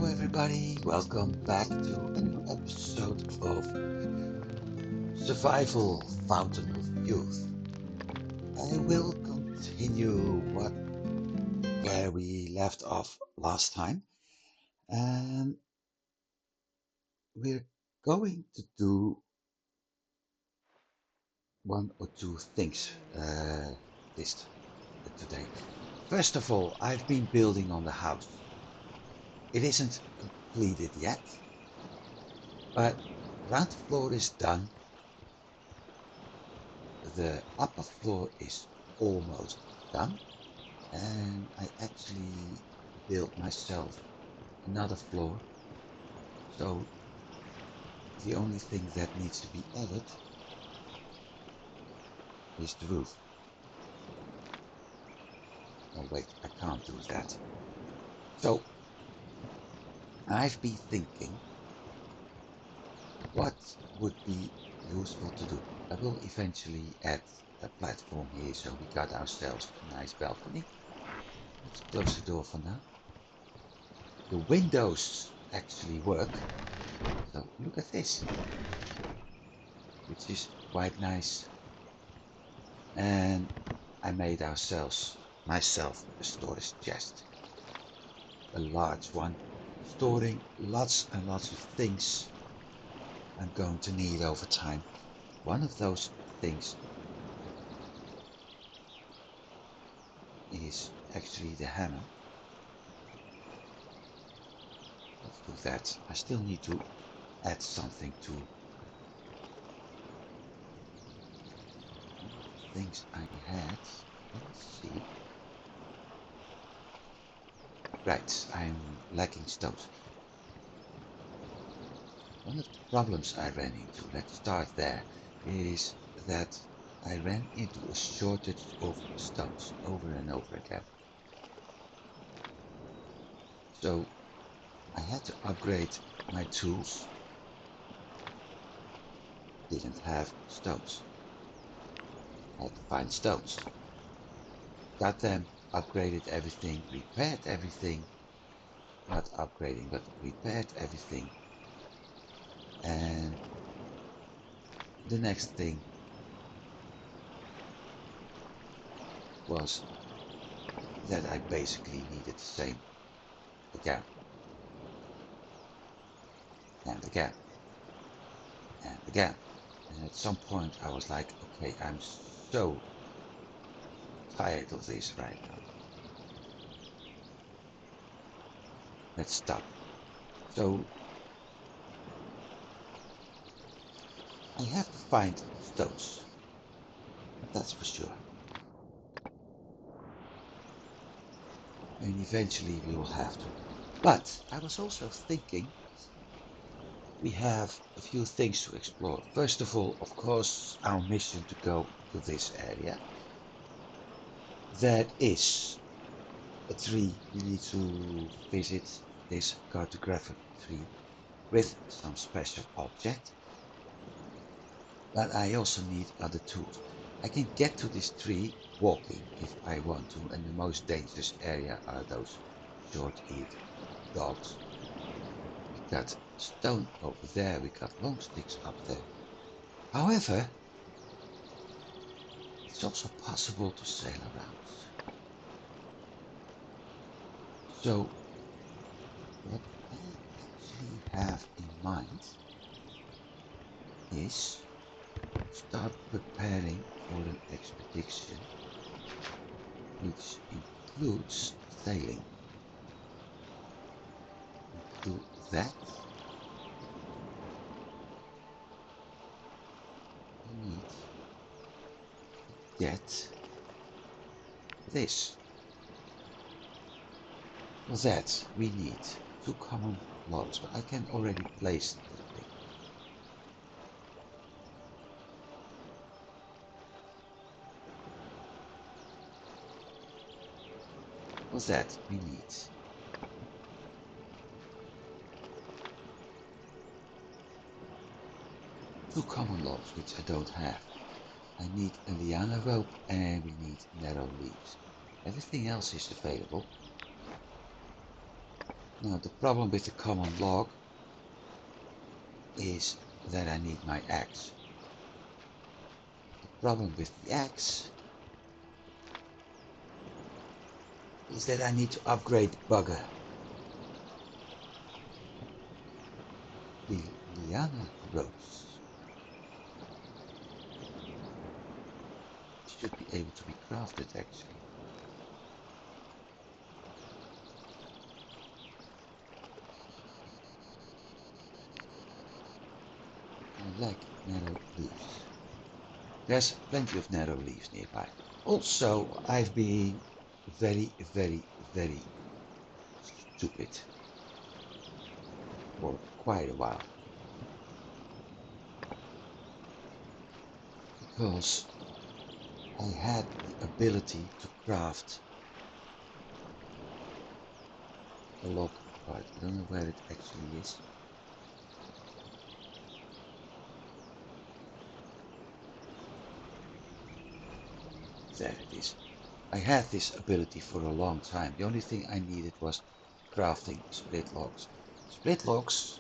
everybody, welcome back to a new episode of Survival Fountain of Youth. I will continue where we left off last time, and we're going to do one or two things this today. First of all, I've been building on the house. It isn't completed yet, but ground floor is done. The upper floor is almost done, and I actually built myself another floor, so the only thing that needs to be added is the roof. Oh wait, I can't do that. So I've been thinking what would be useful to do. I will eventually add a platform here, so we got ourselves a nice balcony. Let's close the door for now. The windows actually work, so look at this, which is quite nice. And I made myself a storage chest, a large one, storing lots and lots of things I'm going to need over time. One of those things is actually the hammer. Let's do that. I still need to add something to things I had. Let's see. Right, I'm lacking stones. One of the problems I ran into, let's start there, is that I ran into a shortage of stones over and over again. So I had to upgrade my tools. Didn't have stones. I had to find stones. Got them, upgraded everything, repaired everything. Not upgrading, but repaired everything. And the next thing was that I basically needed the same again. And again. And again. And at some point I was like, okay, I'm so tired of this right now. Let's stop. So I have to find stones. That's for sure. And eventually we will have to. But I was also thinking we have a few things to explore. First of all, of course, our mission to go to this area. That is a tree. We need to visit this cartographic tree with some special object. But I also need other tools. I can get to this tree walking if I want to, and the most dangerous area are those short-eared dogs. We got stone over there, we got long sticks up there. However, it's also possible to sail around. So, what I actually have in mind is start preparing for an expedition which includes sailing. To do that, we need to get this. For that, we need 2 common logs, but I can already place the thing. For that, we need 2 common logs, which I don't have. I need a liana rope and we need narrow leaves. Everything else is available. Now the problem with the common log is that I need my axe. The problem with the axe is that I need to upgrade the bugger. The liana ropes should be able to be crafted actually. I like narrow leaves. There's plenty of narrow leaves nearby. Also, I've been very, very, very stupid for quite a while. Because I had the ability to craft a log part. I don't know where it actually is. There it is. I had this ability for a long time. The only thing I needed was crafting split logs. Split logs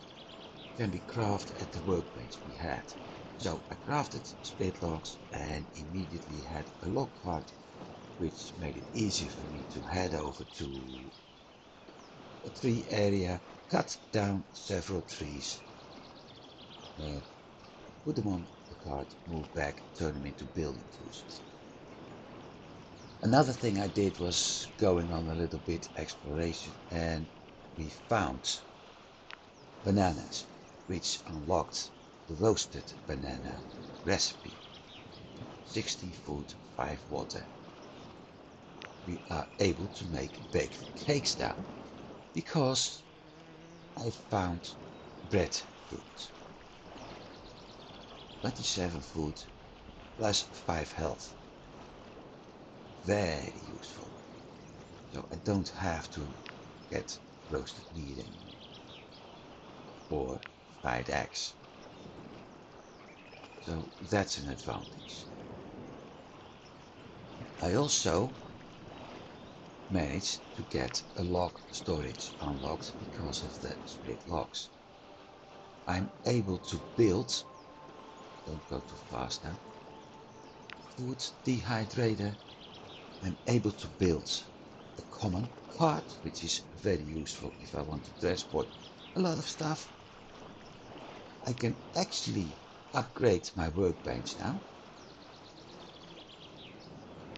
can be crafted at the workbench we had. So I crafted split logs and immediately had a log cart, which made it easier for me to head over to a tree area, cut down several trees, put them on the cart, move back, turn them into building tools. Another thing I did was going on a little bit exploration, and we found bananas, which unlocked the roasted banana recipe. 16 food, 5 water. We are able to make baked cakes now because I found breadfruit. 27 food plus 5 health. Very useful. So I don't have to get roasted meat anymore. Or fried eggs. So that's an advantage. I also managed to get a log storage unlocked because of the split logs. I'm able to build, don't go too fast now, food dehydrator. I'm able to build a common cart, which is very useful if I want to transport a lot of stuff. I can actually upgrade my workbench now.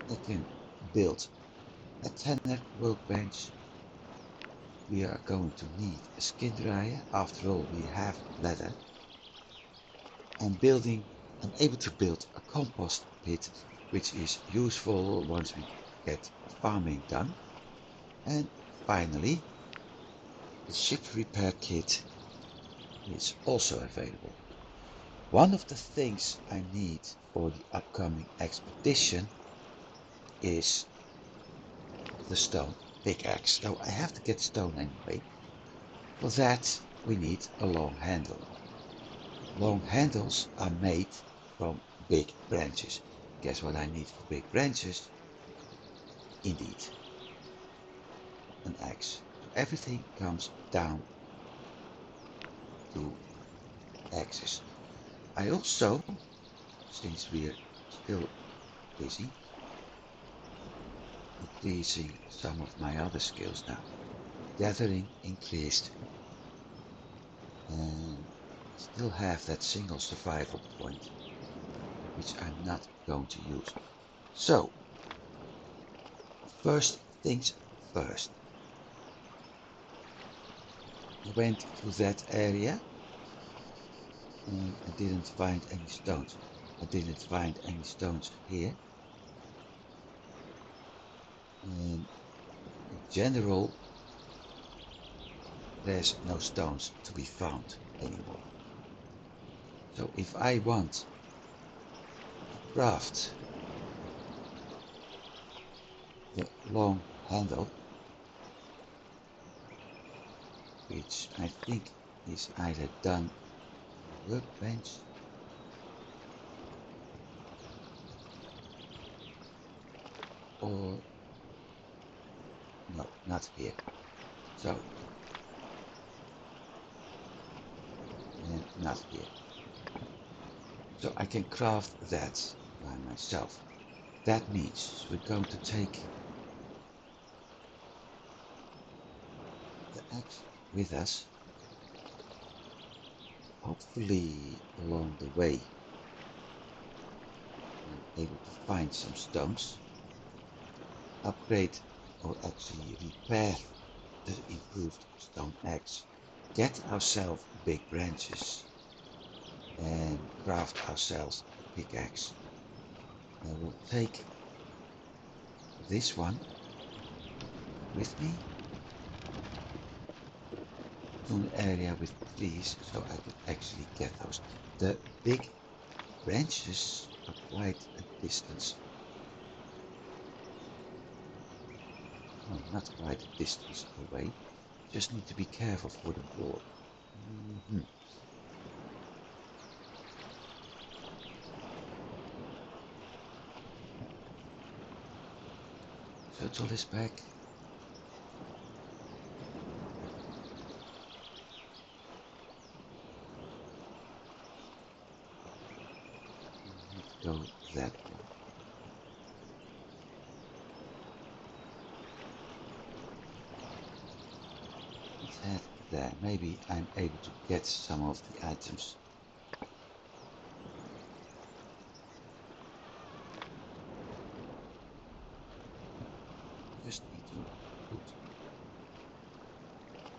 I can build a 10er workbench. We are going to need a skin dryer. After all, we have leather. I'm able to build a compost pit, which is useful once we get farming done. And finally, the ship repair kit is also available. One of the things I need for the upcoming expedition is the stone pickaxe. So I have to get stone anyway. For that we need a long handle. Long handles are made from big branches. Guess what I need for big branches? Indeed, an axe. So everything comes down to axes. I also, since we're still busy, increasing some of my other skills now. Gathering increased, and still have that single survival point, which I'm not going to use. So, first things first. I went to that area and I didn't find any stones. I didn't find any stones here. And in general, there's no stones to be found anymore. So if I want to craft the long handle, which I think is either done on the workbench or no, not here. So not here. So I can craft that by myself. That means we're going to take the axe with us. Hopefully along the way we're able to find some stones, upgrade or actually repair the improved stone axe, get ourselves big branches and craft ourselves a pickaxe. I will take this one with me to an area with trees so I can actually get those. The big branches are quite a distance. No, not quite a distance away. Just need to be careful for the board. Turtle is back. Let's go that way. Let's head there. Maybe I'm able to get some of the items. Just need to put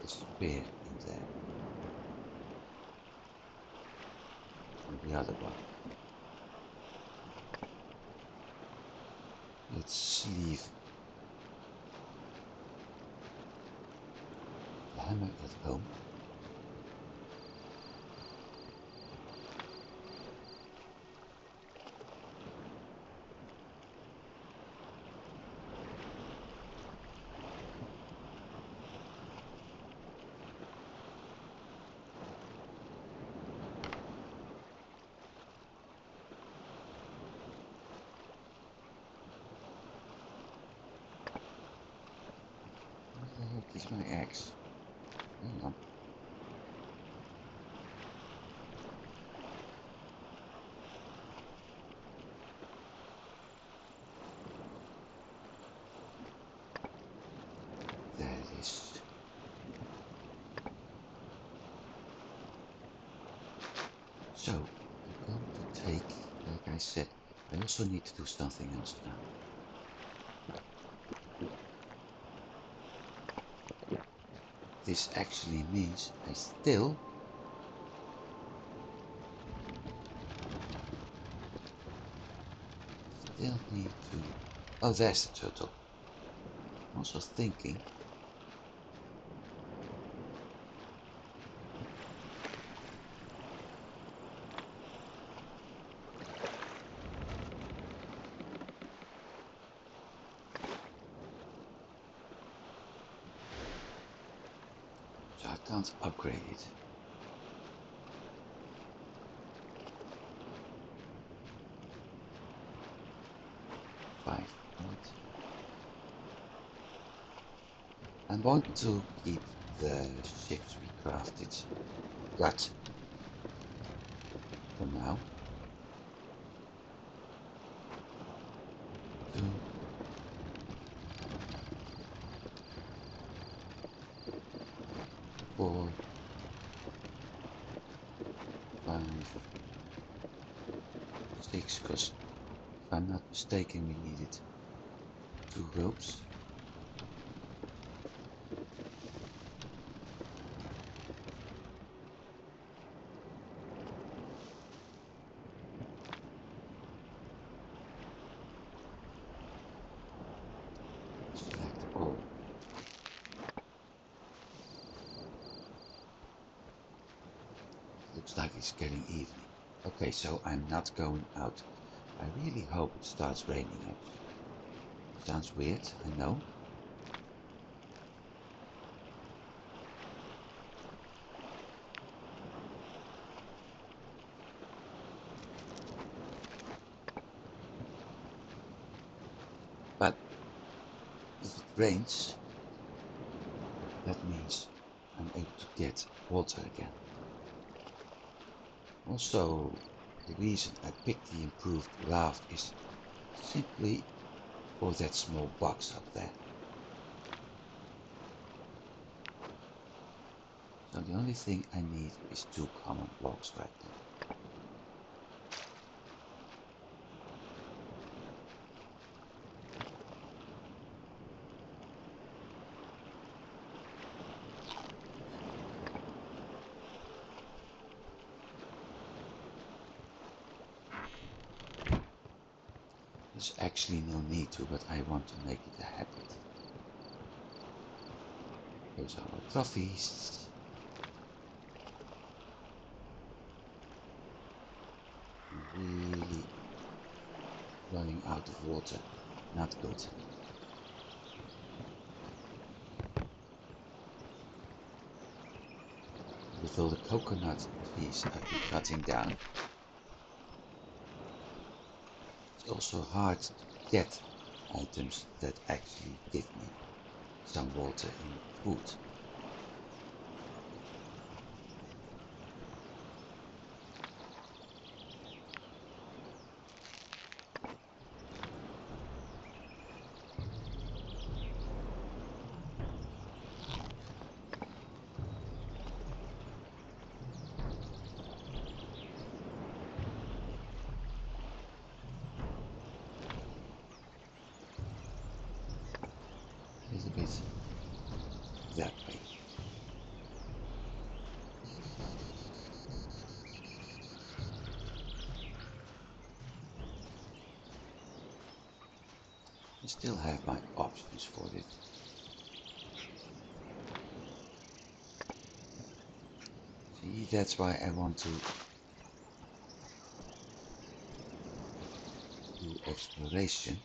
a spear in there. And the other one. Let's leave the hammer at home. Where the heck is my axe? Hang on. There it is. So, I'm going to take, like I said, I also need to do something else now. This actually means I still need to... Oh, there's the turtle. I'm also thinking... So I can't upgrade it. I'm going to keep the ships we crafted, but for now, 2, 4, 5, 6, because if I'm not mistaken we needed 2 ropes. Select all. Looks like it's getting evening. Okay, so I'm not going out. I really hope it starts raining actually. Sounds weird, I know. But if it rains, that means I'm able to get water again. Also, the reason I picked the improved raft is simply for that small box up there. So the only thing I need is 2 common blocks right now. There's actually no need to, but I want to make it a habit. Those are our trophies. Really running out of water. Not good. With all the coconut trees I've been cutting down, it's also hard to get items that actually give me some water in food. A little bit that way. I still have my options for it. See, that's why I want to do exploration.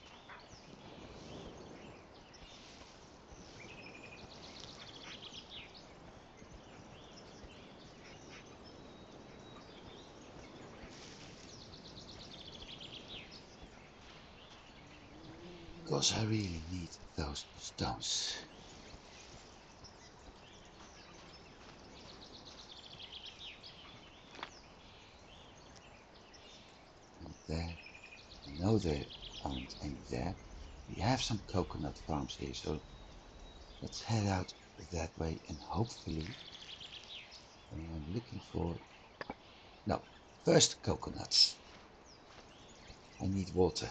Because I really need those stones. And there, I know there aren't any there. We have some coconut farms here, so let's head out that way and hopefully I'm looking for... No, first coconuts. I need water.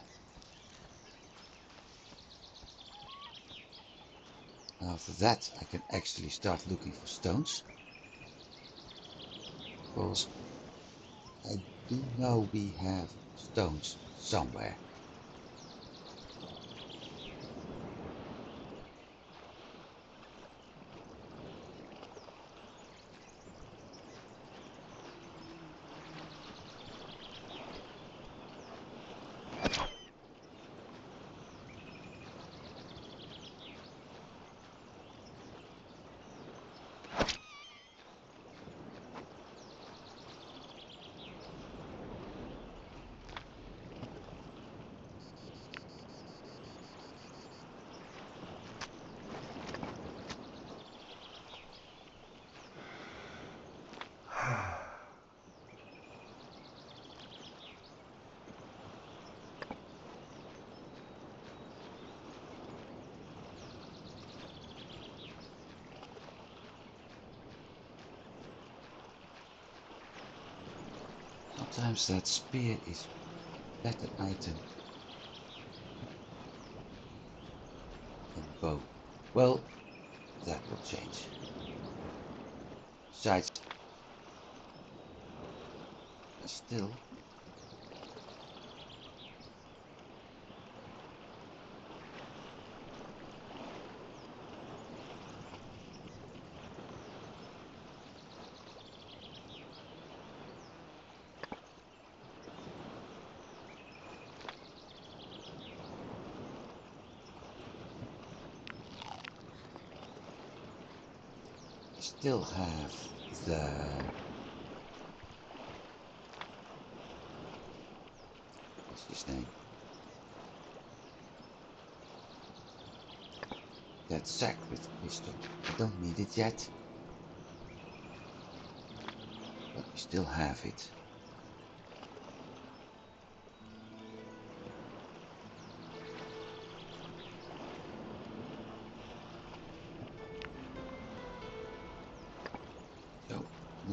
After that I can actually start looking for stones. Because I do know we have stones somewhere. Sometimes that spear is a better item than bow. Well, that will change. Besides, still, still have the... What's his name? That sack with the pistol. I don't need it yet. But we still have it.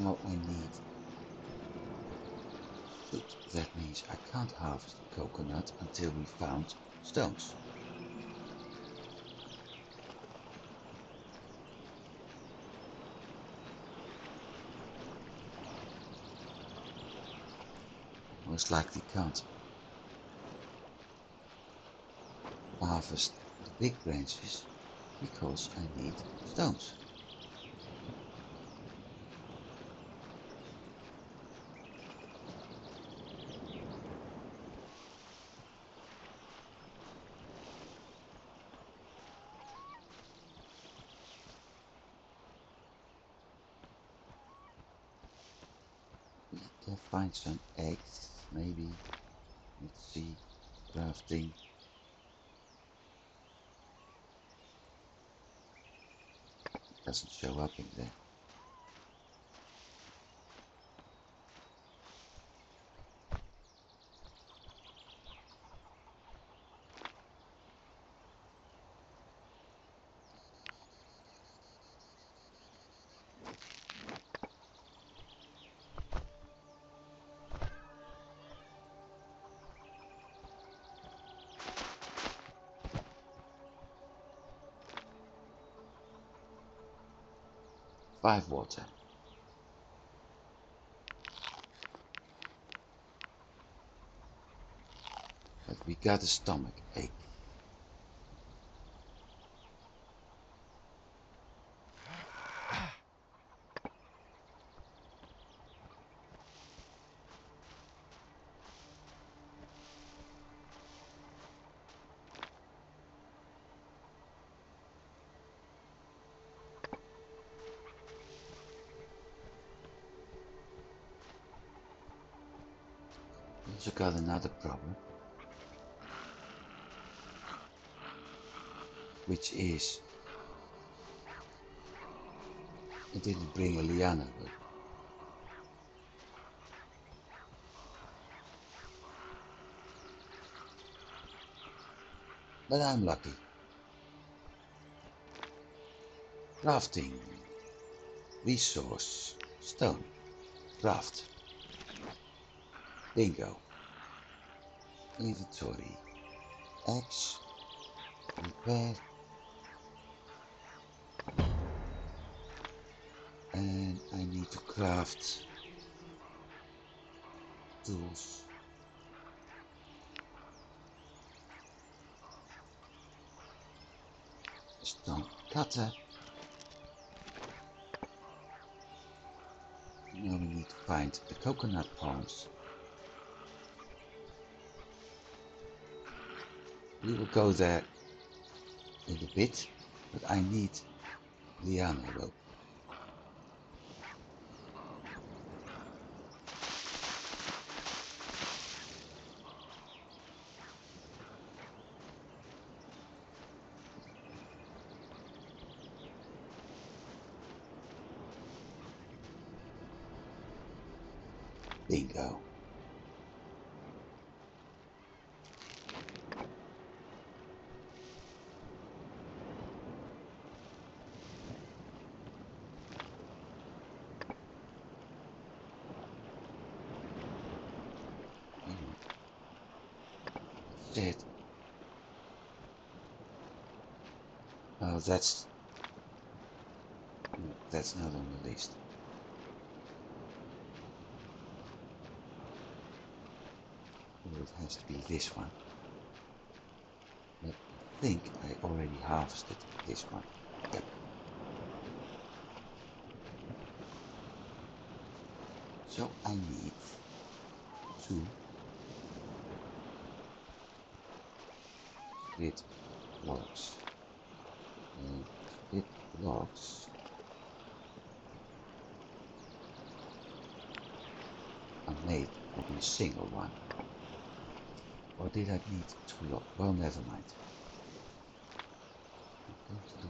Now I need food. That means I can't harvest the coconut until we found stones. Most likely can't harvest the big branches because I need stones. We can find some eggs, maybe. Let's see, crafting. Doesn't show up in there. Five water. But we got a stomach ache. We also got another problem, which is I didn't bring a liana rope. But I'm lucky. Crafting. Resource. Stone. Craft. Bingo. Inventory. Axe. Repair. And I need to craft tools. A stone cutter. Now we need to find the coconut palms. We will go there in a bit, but I need liana rope. Bingo. That's it. Oh, that's not on the list. Or it has to be this one. But I think I already harvested this one. Yep. So I need 2 split logs. And split logs are made from a single one. Or did I need 2 logs? Well, never mind. I'm going to do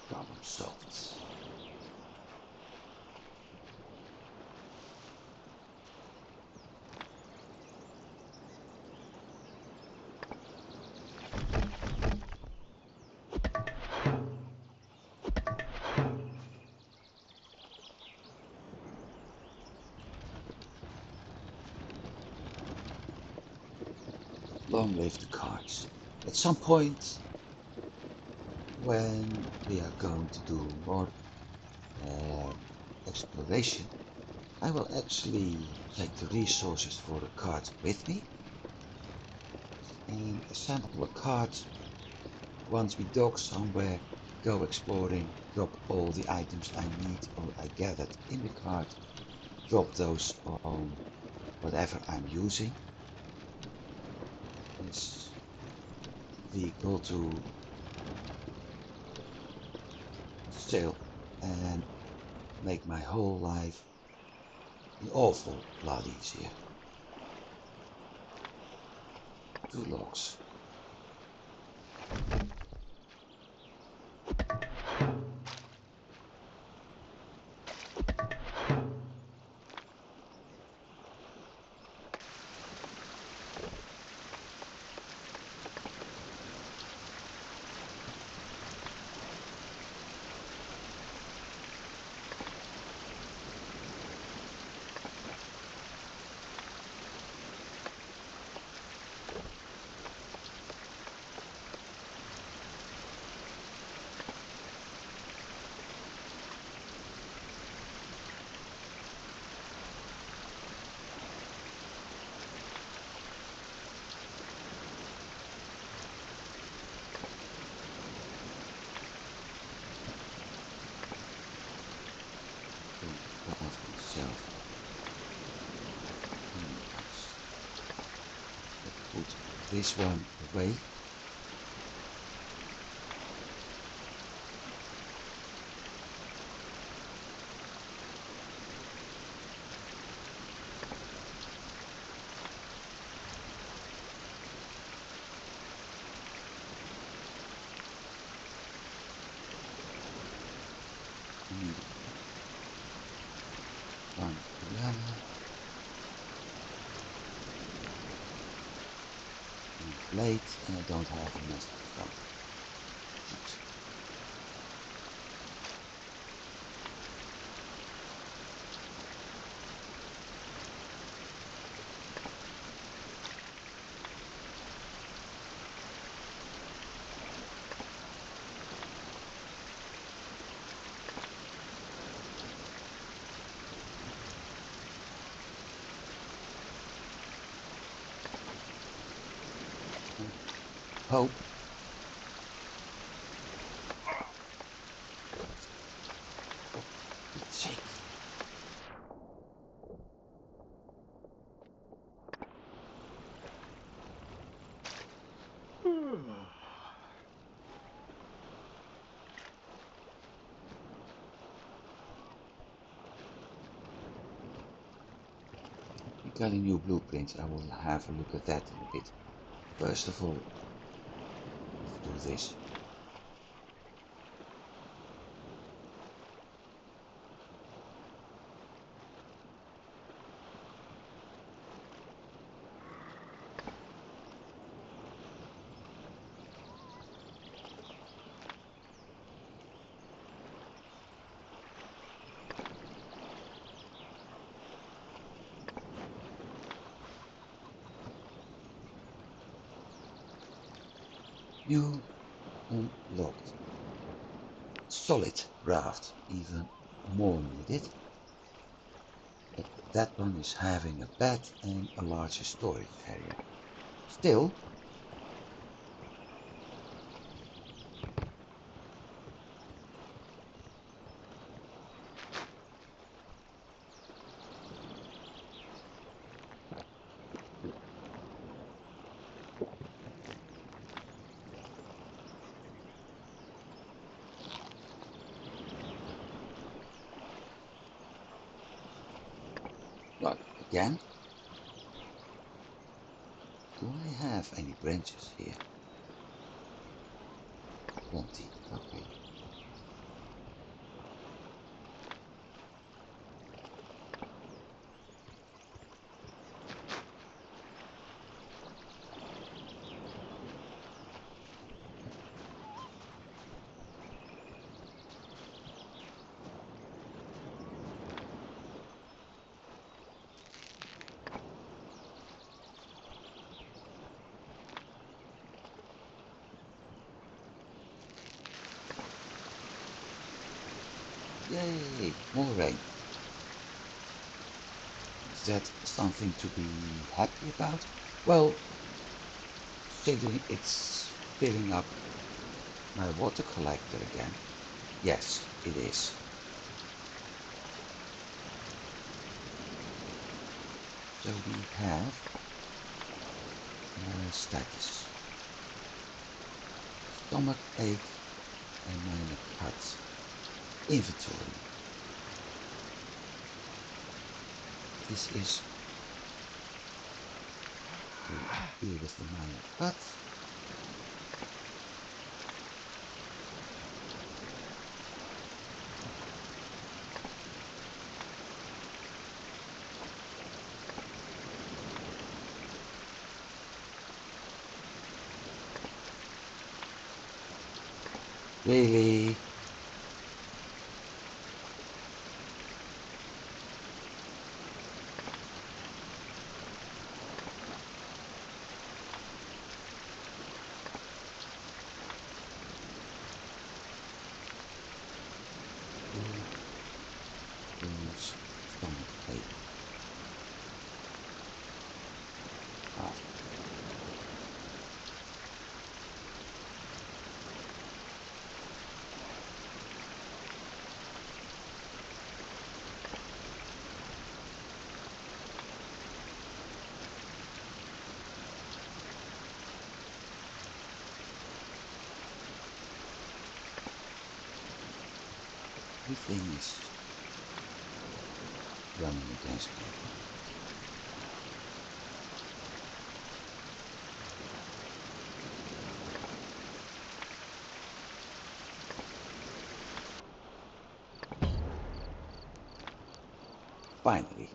problem solved. Long live the cards. At some point, when we are going to do more exploration, I will actually take the resources for the cards with me and assemble a card. Once we dock somewhere, go exploring, drop all the items I need or I gathered in the card, drop those on whatever I'm using. This vehicle to sail and make my whole life an awful lot easier. 2 logs. Myself. Let's put this one away. I need 1 banana. Late and I don't have a nest of stone. Hope. Shake. We got a new blueprint. I will have a look at that in a bit. First of all, let's do this. New unlocked. Solid raft, even more needed. But that one is having a bed and a larger storage area. Still, well, again, do I have any branches here? Plenty, okay. Yay! More rain. Is that something to be happy about? Well, considering it's filling up my water collector again. Yes, it is. So we have status. Stomach ache and minor cuts. Inventory. This is to deal with the minor cuts. Really? Stomach ache. Everything is running against me. Finally.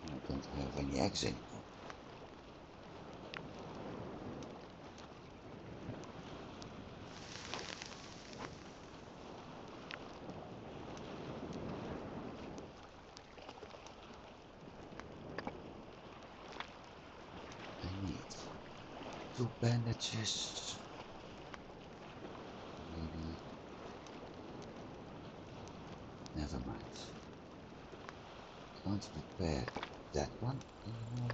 I don't have any eggs anymore. I need 2 bandages. Maybe. Never mind. Can't repair that one anymore.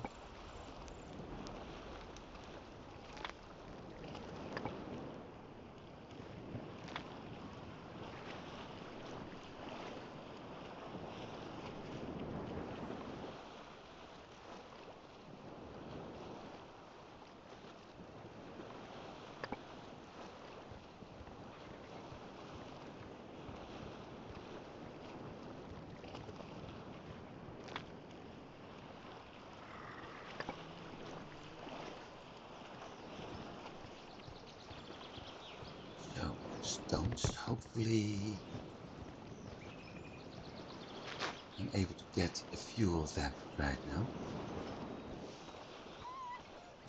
Stones, hopefully I'm able to get a few of them right now.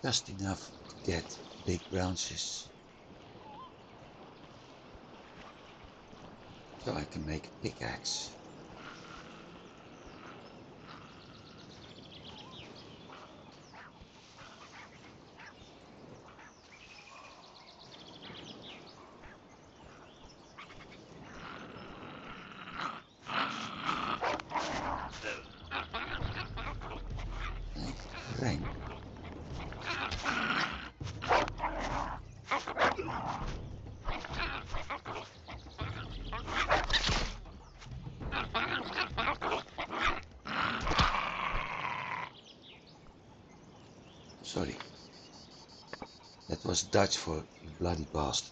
Just enough to get big branches so I can make a pickaxe. Rain. Sorry. That was Dutch for you bloody bastard.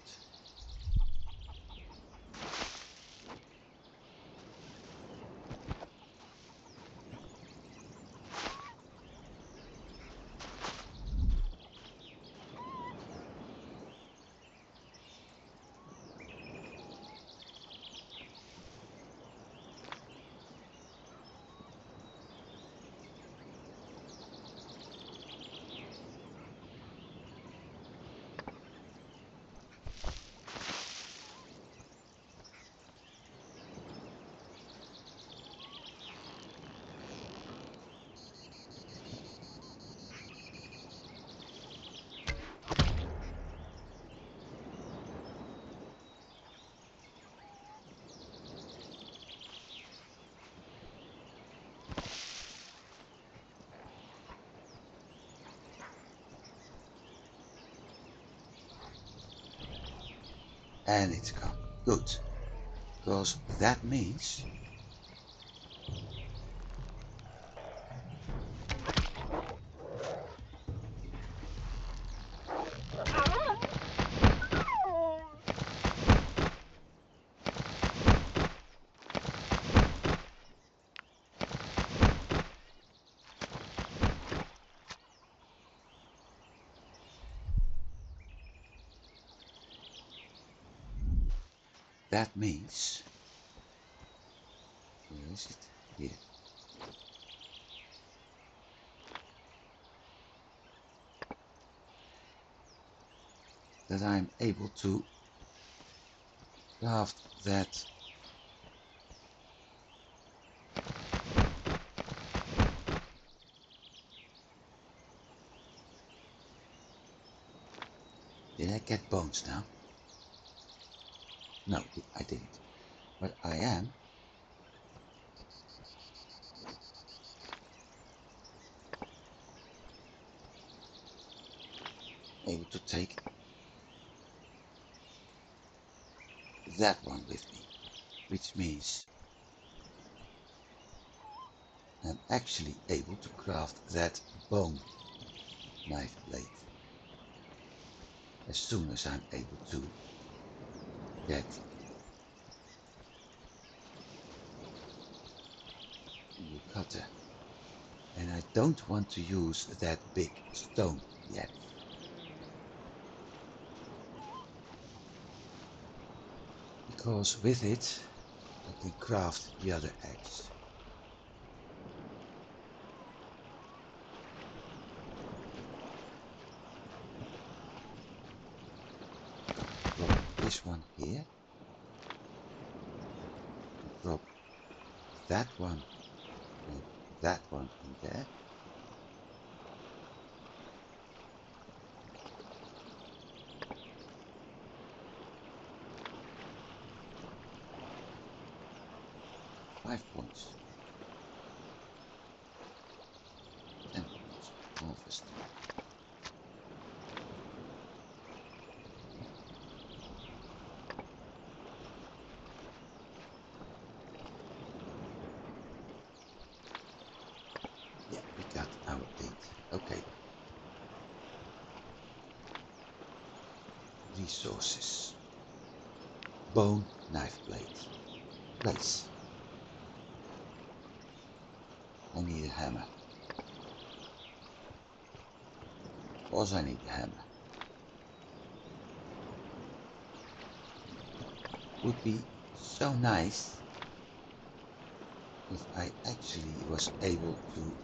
And it's gone. Good. Because that means where is it? Here. That I'm able to craft that Did I get bones now? No, I didn't. But I am able to take that one with me, which means I'm actually able to craft that bone knife blade as soon as I'm able to get a new cutter. And I don't want to use that big stone yet. Because with it I can craft the other axe. So drop this one here. Drop that one and that one in there. £5. 10 points. Harvest. Yeah, we got our 8. Okay. Resources. Bone knife blade. Place. I need a hammer. Of course I need a hammer. Would be so nice if I actually was able to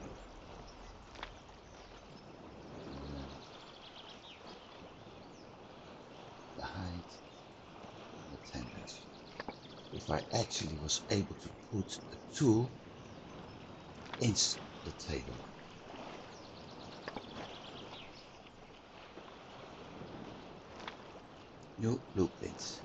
the hide and the tendons. If I actually was able to put a tool in the table. New blueprints.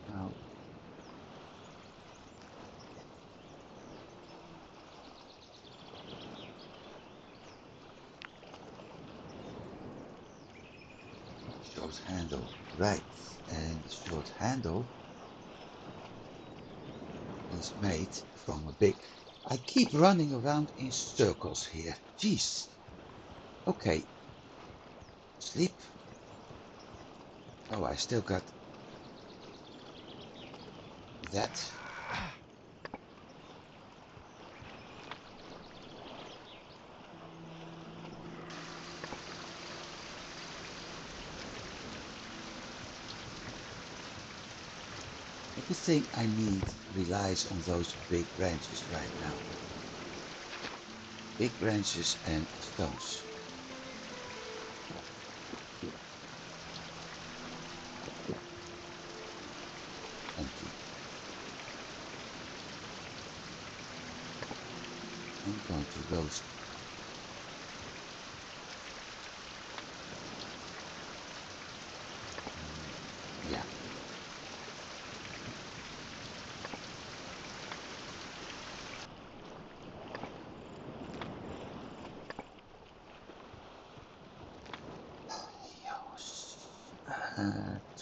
Now short handle, right, and the short handle is made from a big. I keep running around in circles here. Jeez. Okay. Sleep. Oh, I still got that. Everything I need relies on those big branches right now. Big branches and stones. Empty. I'm going to roast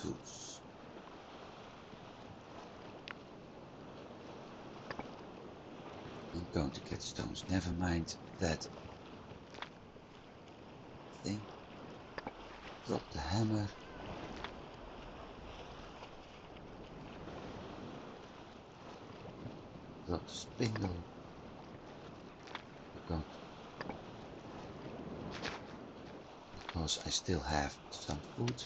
tools. I'm going to get stones. Never mind that thing. Drop the hammer. Drop the spindle. Because I still have some food.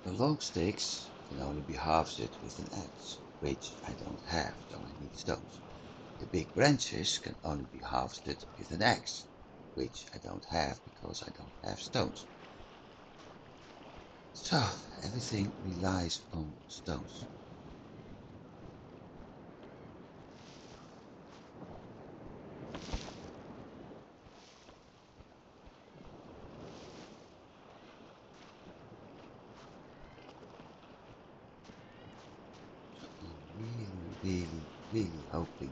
The long sticks can only be harvested with an axe, which I don't have, so I need stones. The big branches can only be harvested with an axe, which I don't have because I don't have stones. So everything relies on stones. Really hoping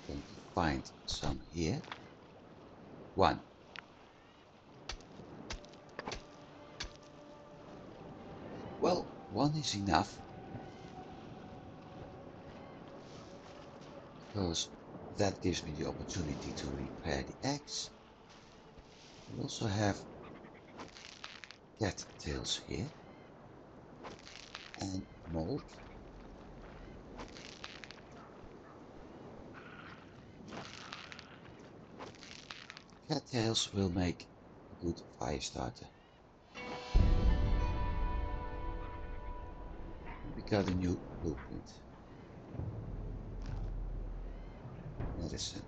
I'm going to find some here. One. Well, one is enough because that gives me the opportunity to repair the axe. We also have cattails here and mold. Cattails will make a good fire starter. We got a new blueprint. Medicine.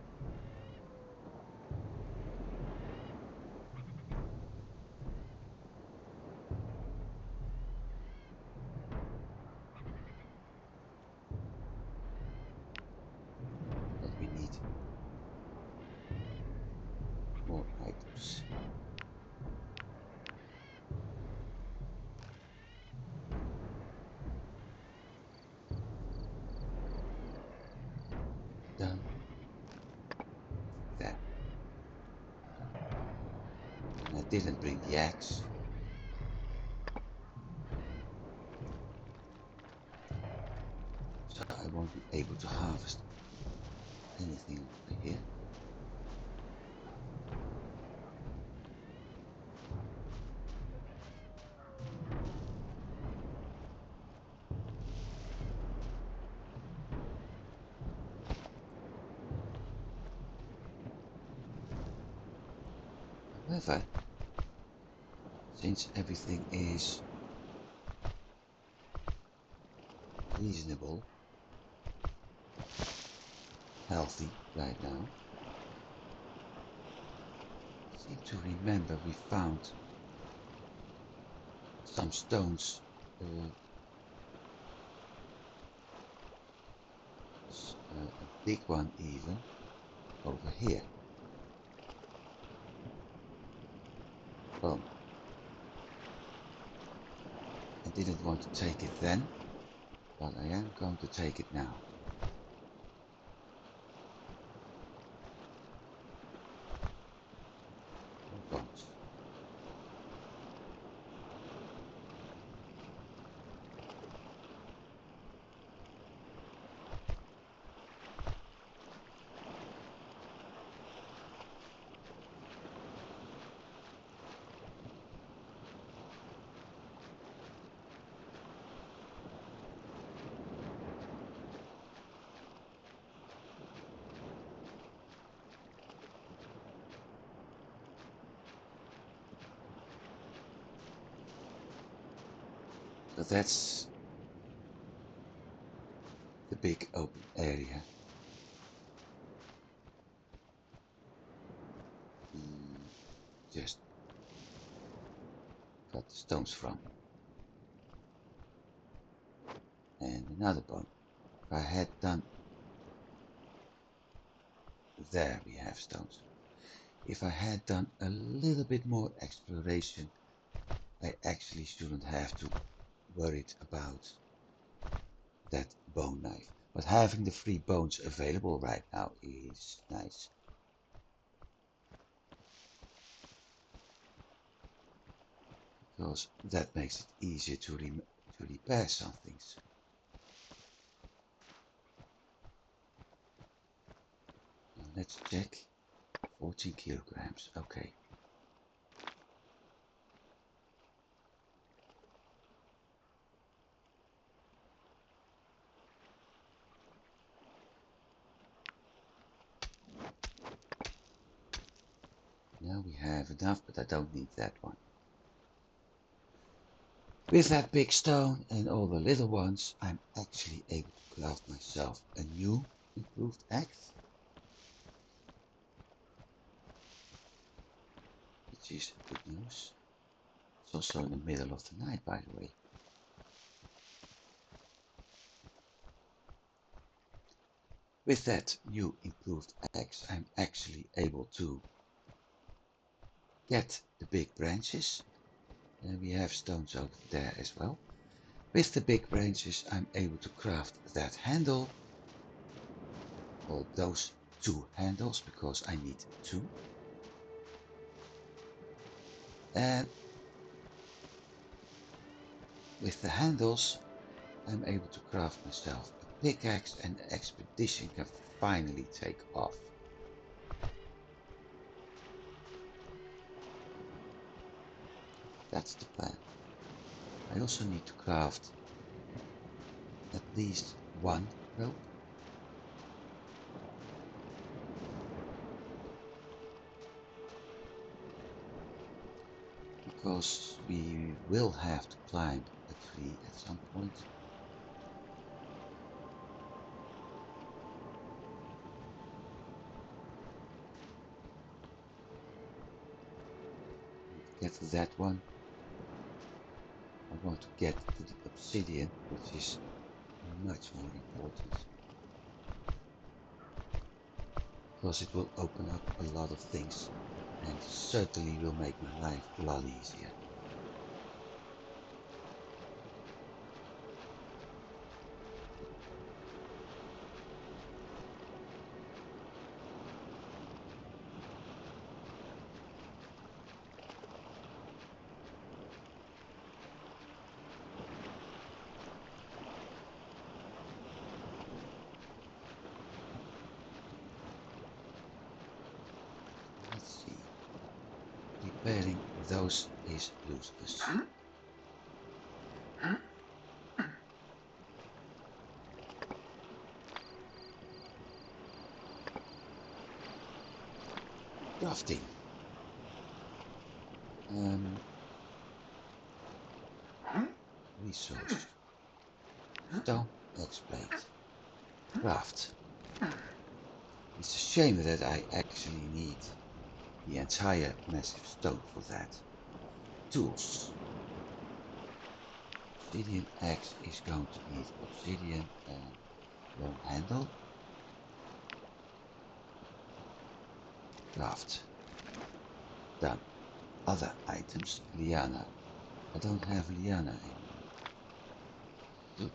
But we need more items. Done. There. And I didn't bring the axe. So I won't be able to harvest anything over here. However, since everything is reasonable, healthy right now, I seem to remember we found some stones, a big one even, over here. Well, I didn't want to take it then, but I am going to take it now. Bones. So that's the big open area. just got the stones from. And another bone. If I had done... There we have stones. If I had done a little bit more exploration, I actually shouldn't have to worry about that bone knife. But having the 3 bones available right now is nice. Because that makes it easier to repair some things. Now let's check. 14 kilograms, okay. Now we have enough, but I don't need that one. With that big stone and all the little ones, I'm actually able to craft myself a new improved axe. Which is good news. It's also in the middle of the night, by the way. With that new improved axe, I'm actually able to get the big branches. And we have stones over there as well. With the big branches, I'm able to craft that handle. Or those 2 handles, because I need 2. And with the handles, I'm able to craft myself a pickaxe, and the expedition can finally take off. That's the plan. I also need to craft at least 1 rope. Because we will have to climb a tree at some point. To get to that one, I want to get to the obsidian, which is much more important. Because it will open up a lot of things and certainly will make my life a lot easier. Let's see. Repairing those is useless. Crafting. Resource. Stone axe blade. Craft. It's a shame that I actually need the entire massive stone for that. Tools. Obsidian axe is going to need obsidian and long handle. Craft. Done. Other items. Liana. I don't have liana anymore. Good.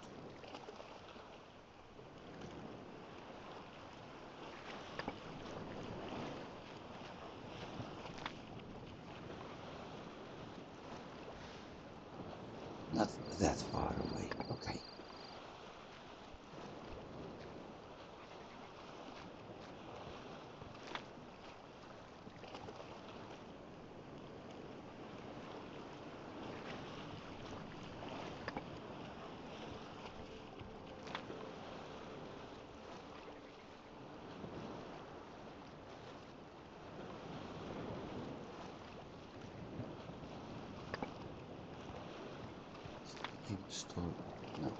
Not that far away. Okay. Able to store. No.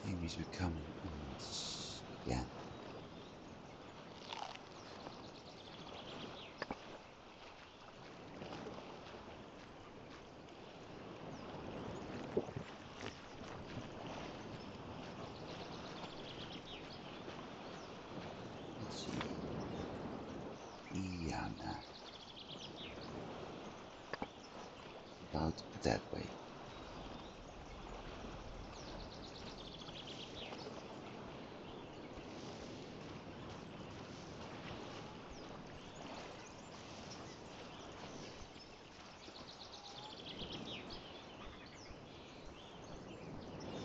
thing is becoming a mess again. Let's see. Yeah, nah. About that way.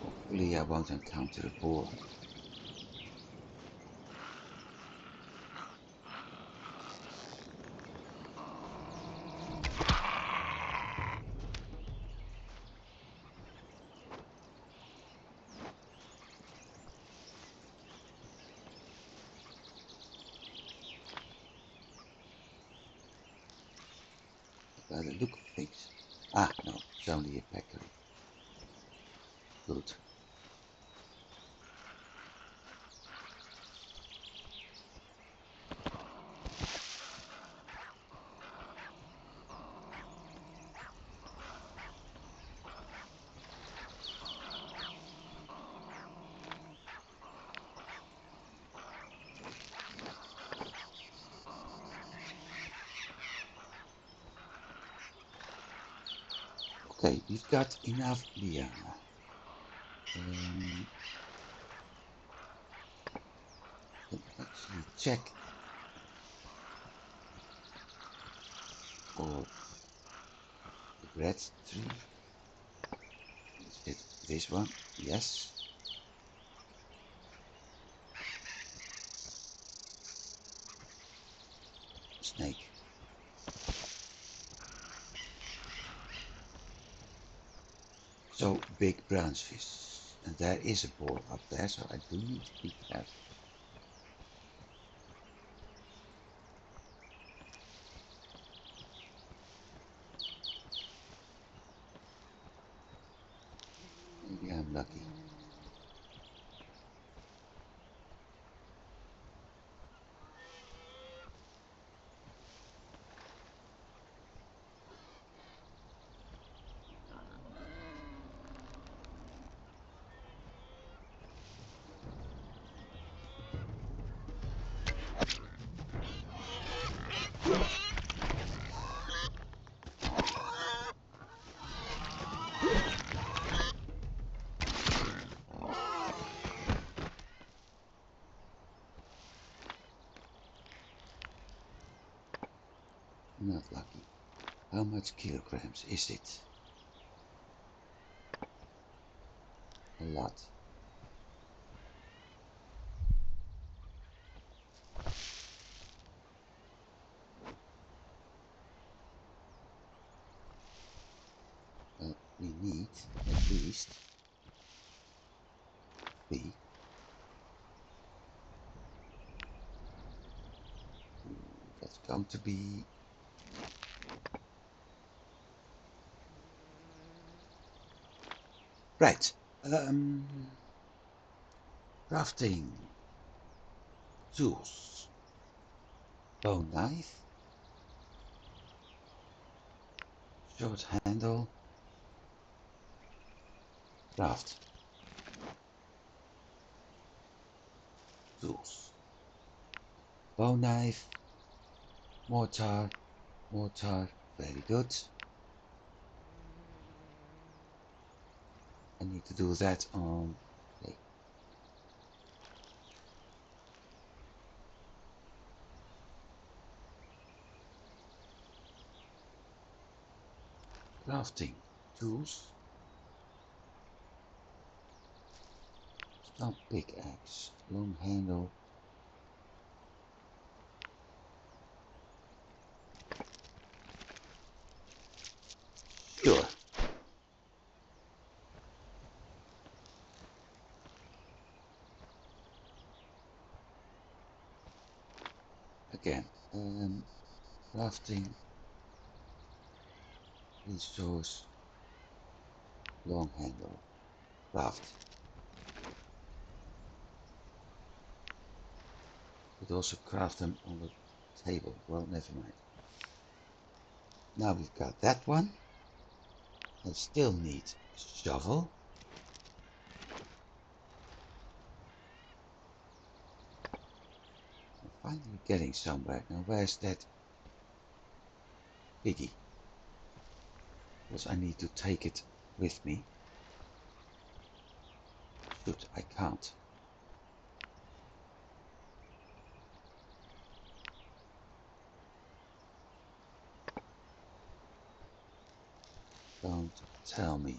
Hopefully I won't encounter a boar. By the look of things. Ah, no, it's only a peccary. Good. Okay, we've got enough liana. Can actually check for the red tree. Is it this one? Yes. Snake. So big branch fish. And there is a boar up there, so I do need to be careful. Maybe I'm lucky. Not lucky. How much kilograms is it? A lot. Well, we need at least 3. That's going to be right. Crafting tools. Bone knife. Short handle. Craft tools. Bone knife. Mortar. Mortar. Very good. I need to do that on okay. Crafting tools. Stump pickaxe. Long handle. Sure. Again. Crafting resource long handle. Craft. Could also craft them on the table. Well, never mind. Now we've got that one. I still need a shovel. I'm finally getting somewhere. Now where's that piggy? Because I need to take it with me. Shoot, I can't. Don't tell me.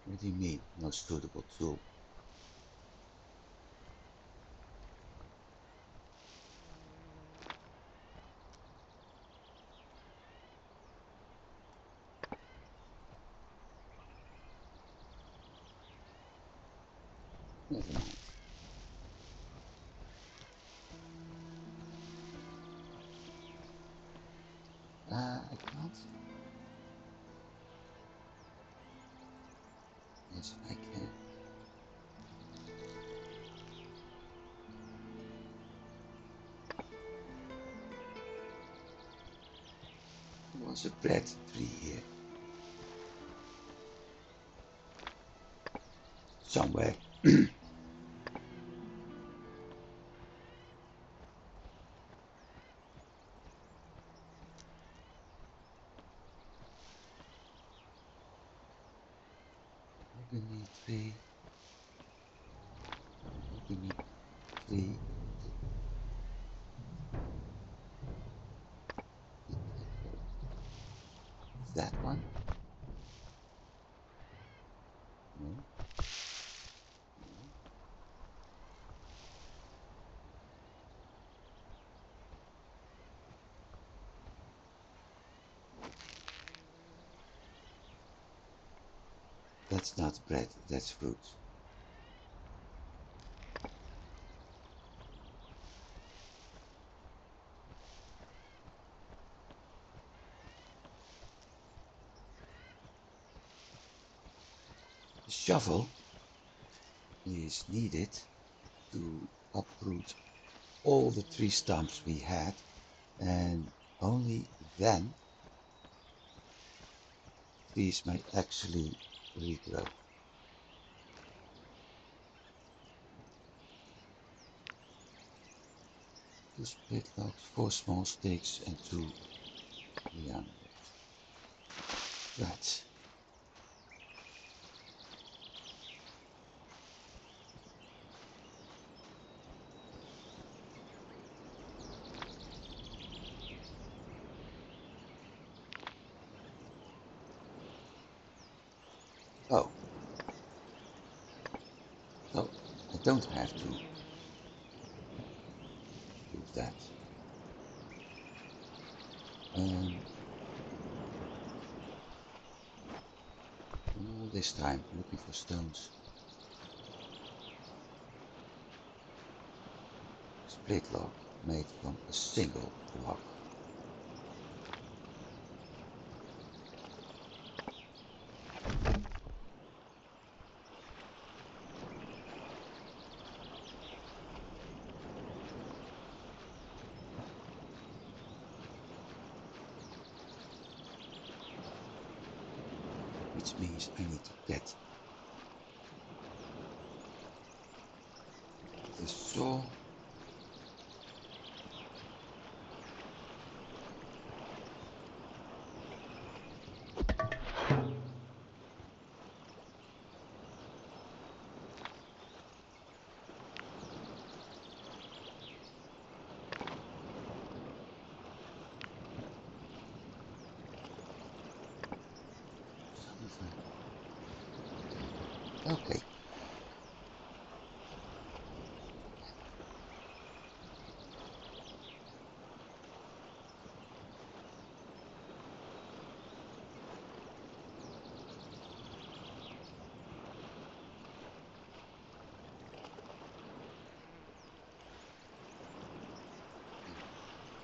What do you mean, no suitable tool? Never mind. I can't. Yes, I can. There was a bread tree here. Somewhere. Mahogany tree. Mahogany tree. That one? No. That's not bread, that's fruit. The shovel is needed to uproot all the tree stumps we had, and only then trees may actually regrow. 2 split logs, 4 small sticks, and 2 young. Right. Oh, so I don't have to do that. All this time looking for stones. Split log made from a single log. Which means I need to get the saw. Okay.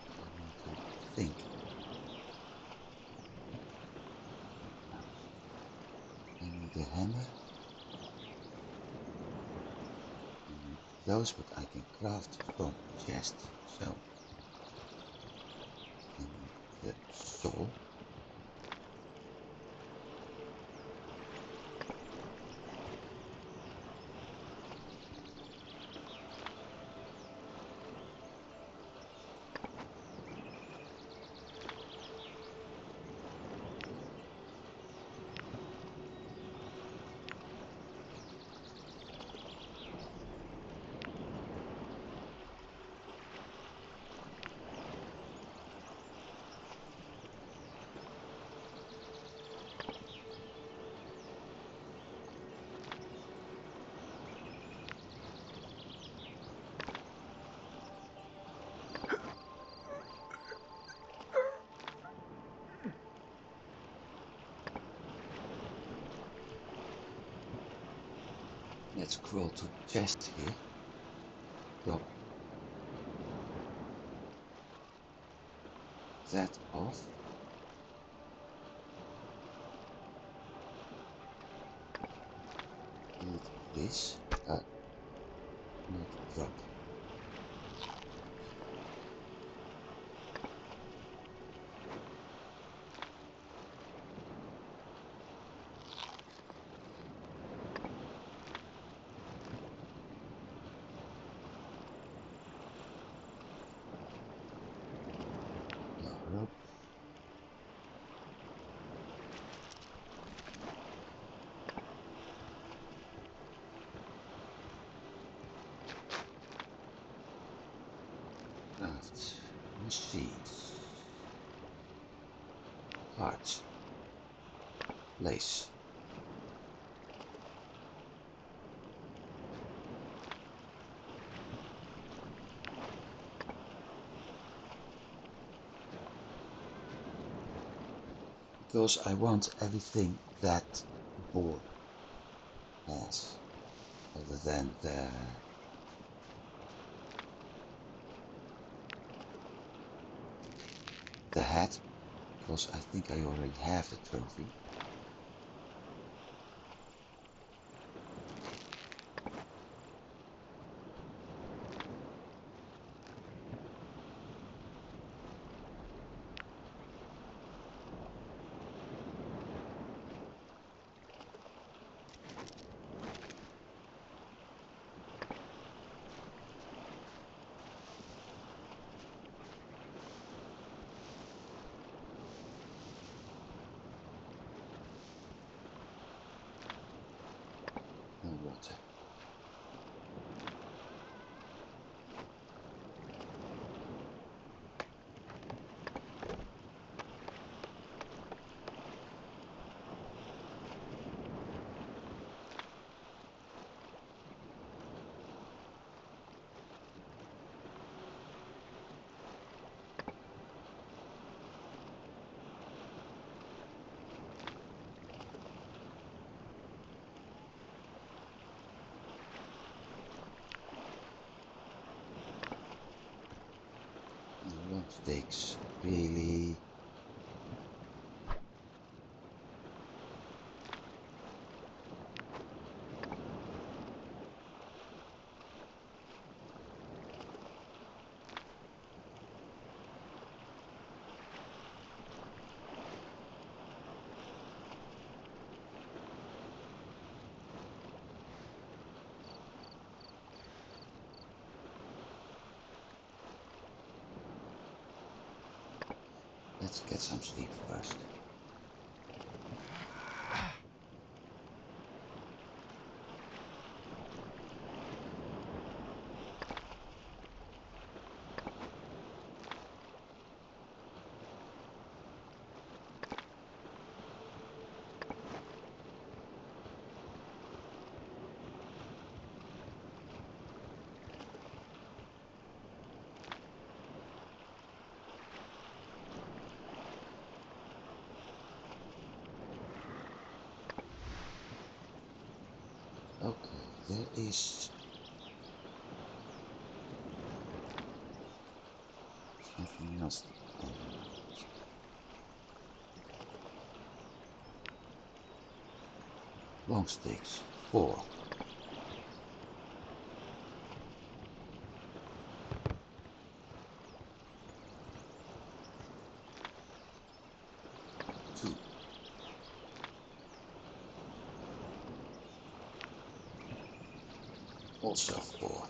I need to think. I need a hammer. I need those, but I can craft from chests. So in the soul. Let's scroll to chest here. Drop that off. Delete this. Not drop. Lower up. Craft machines. Parts. Place. Because I want everything that boar has, other than the hat, because I think I already have the trophy. No water. Long sticks, really. Let's get some sleep first. Okay, there is something else. Long sticks, 4. Also 4.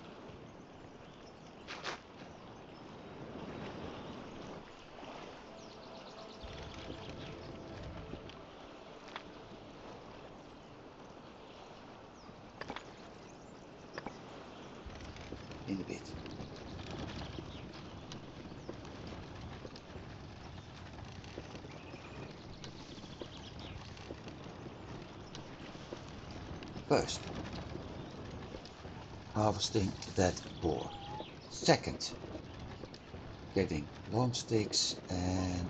In a bit. First, harvesting that boar. Second, getting long sticks and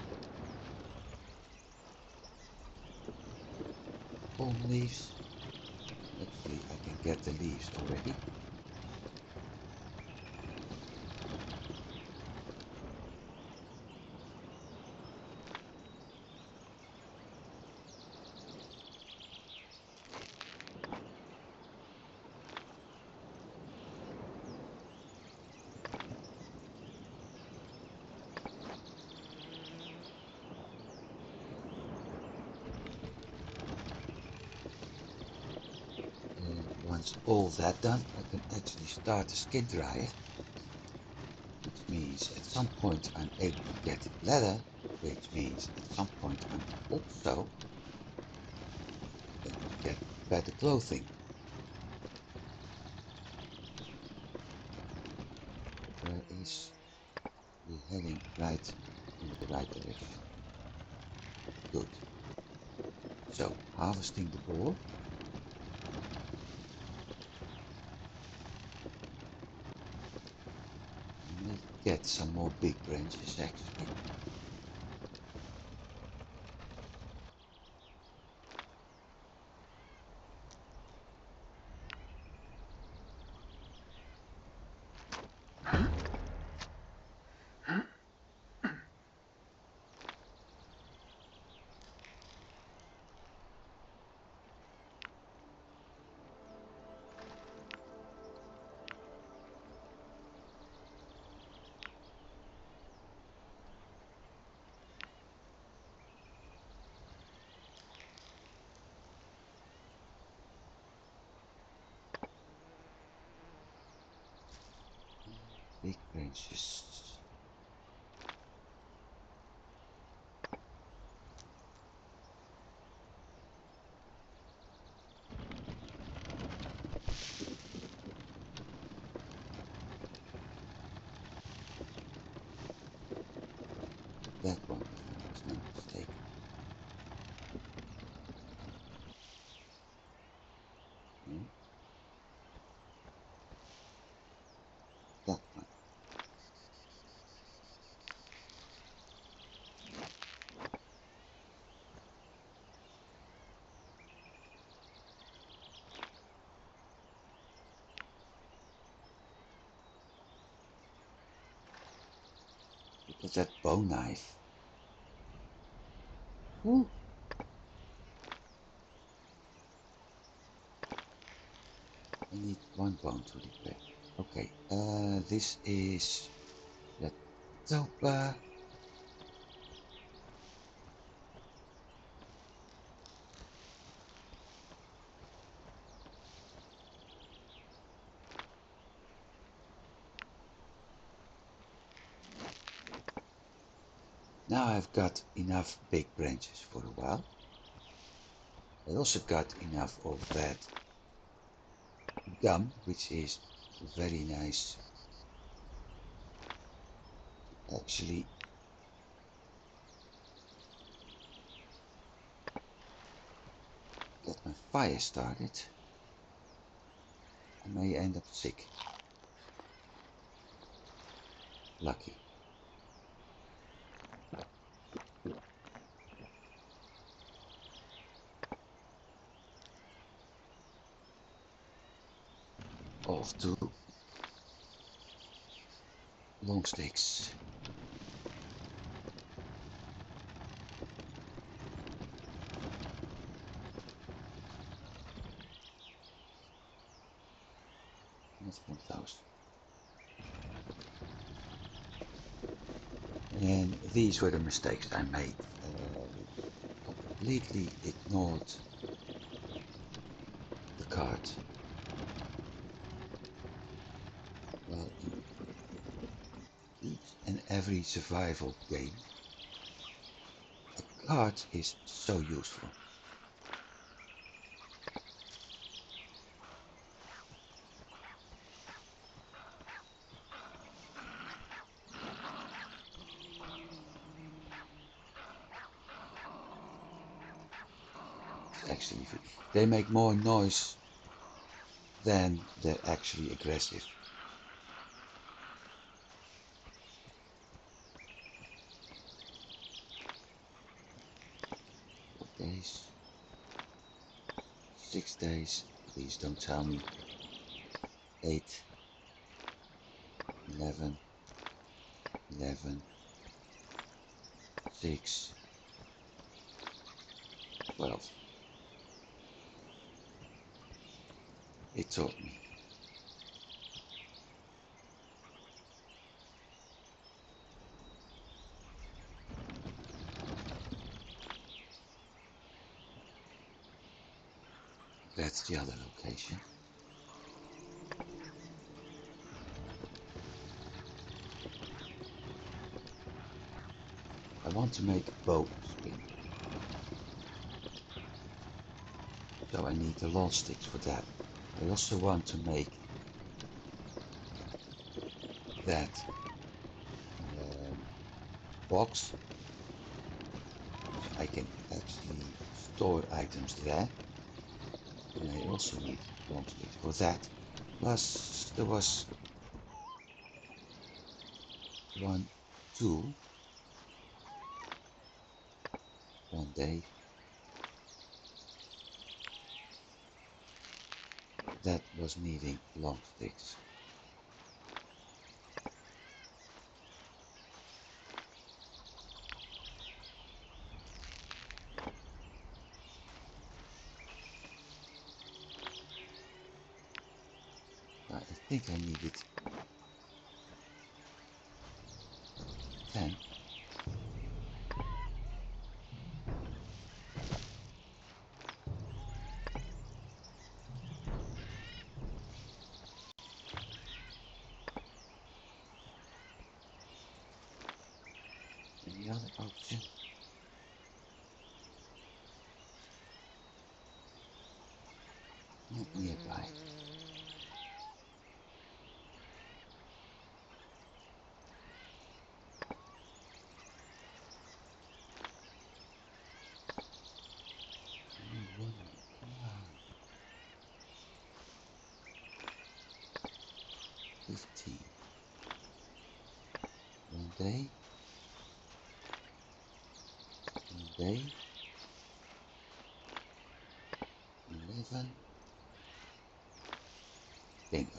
palm leaves. Actually, I can get the leaves already. And once all that done, I can actually start the skin dryer, which means at some point I'm able to get leather, which means at some point I'm also able to get better clothing. Where is we're heading right in the right direction? Good. So, harvesting the boar. I may get some more big branches actually. Big branches. That one, if I was not mistaken. No? That one. Because that bone knife. Ooh. I need one bone to repair. Okay, this is the Topa. Now I've got enough big branches for a while. I also got enough of that gum, which is very nice. Actually, get my fire started. I may end up sick. Lucky. Off to long sticks. Let's want those. And these were the mistakes I made. Completely ignored the card. every survival game, a card is so useful. Actually, they make more noise than they're actually aggressive. Days, 6 days, please don't tell me. 8, 11, 11, 6, 12. It taught me. That's the other location. I want to make a bow string. So I need the launch sticks for that. I also want to make that box. I can actually store items there. And I also need launch sticks for that. Plus there was 1, 2, 1 day that was needing long sticks. I think I needed 10. Any other option? Not nearby. Come on. 15. 1 day. 1 day. 11. Bingo.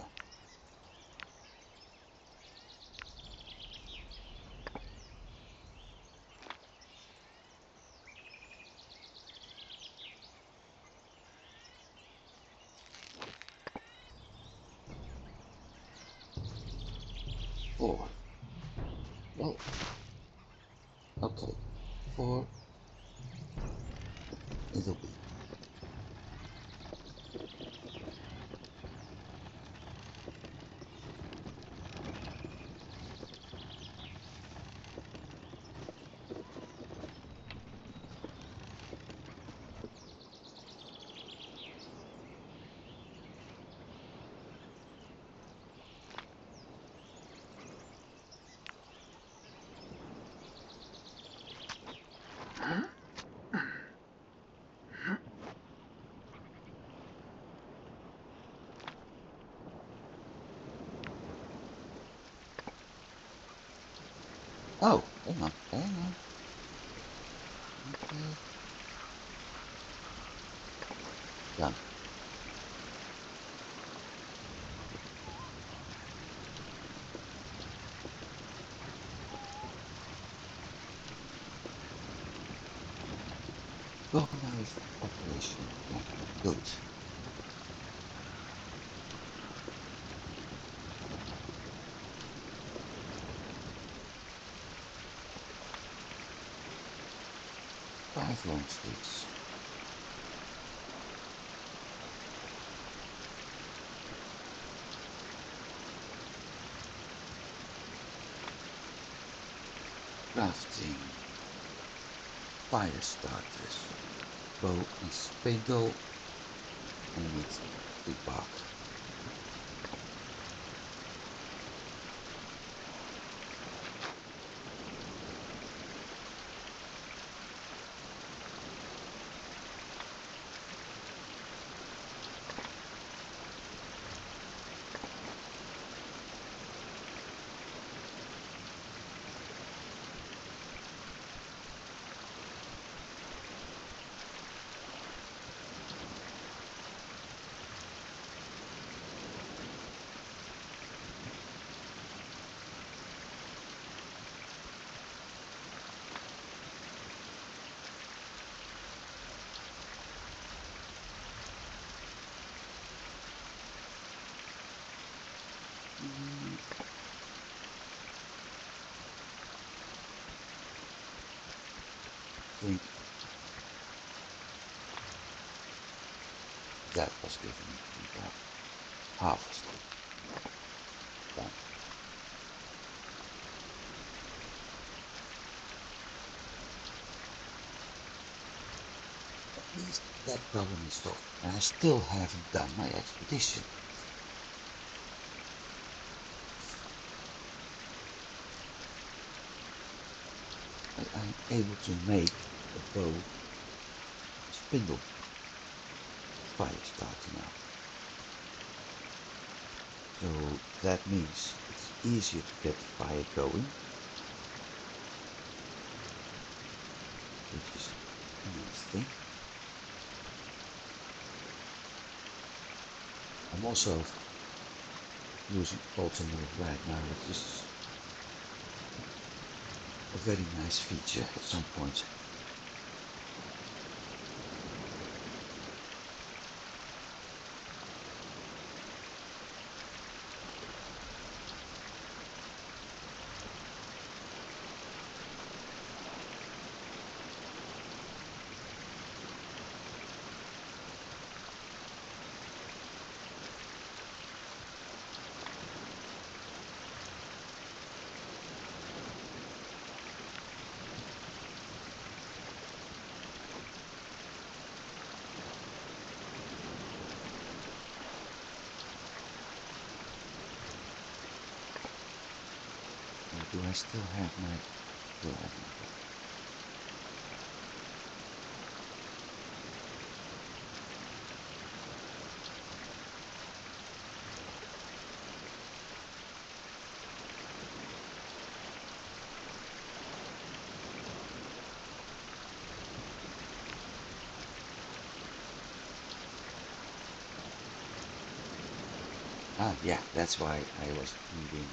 Four. Well, okay. 4 it'll be. Oh, hang on, hang on. Okay. Done. Organized operation. Yeah, good. Five long sticks. crafting fire starters, bow and spindle. I need 3 bark. I think that was giving me 3 bark. Harvested. Done. At least that problem is solved. And I still haven't done my expedition. But I'm able to make a bow spindle fire starter now. So that means it's easier to get the fire going, which is a nice thing. I'm also using auto mode right now, which is a very nice feature at some point. Do I still have my... Still have my bow. Ah, yeah, that's why I was needing...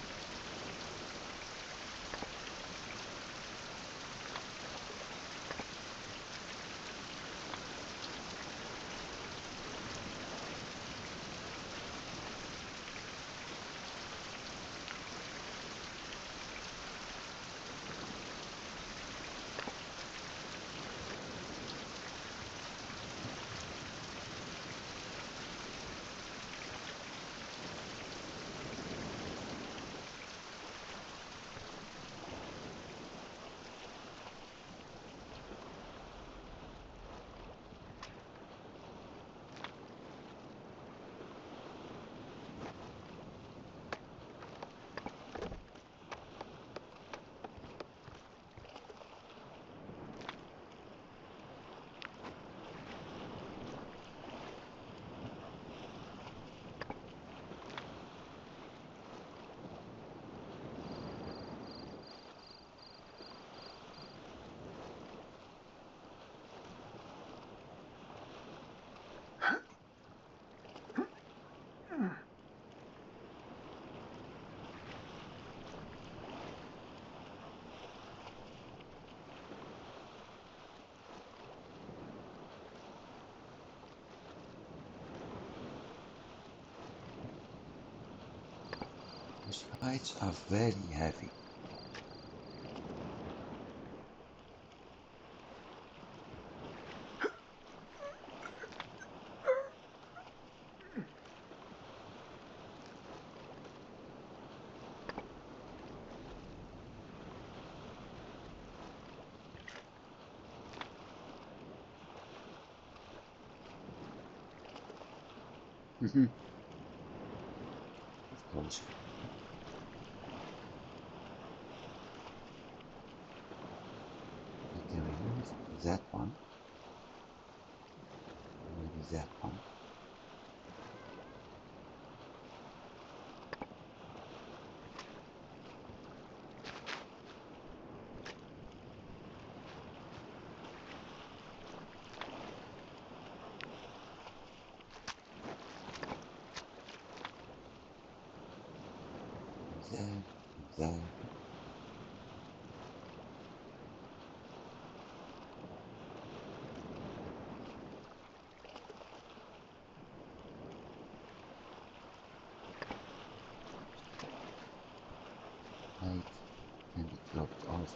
Those hides are very heavy. Of course. We can remove that one. Maybe that one. There. Height can be dropped off.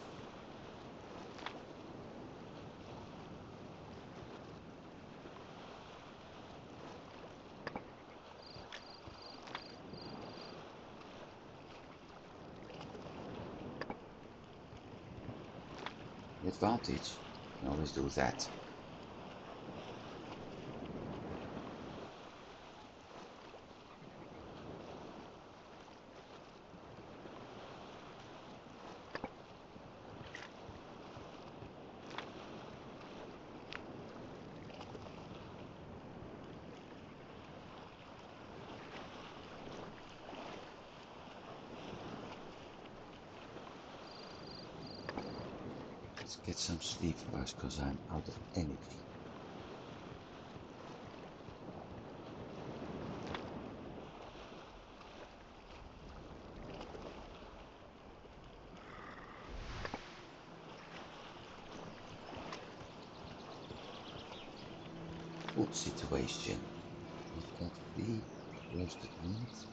The advantage, you can always do that. Let's get some sleep first, because I'm out of energy. Food situation. We've got 3 roasted meat.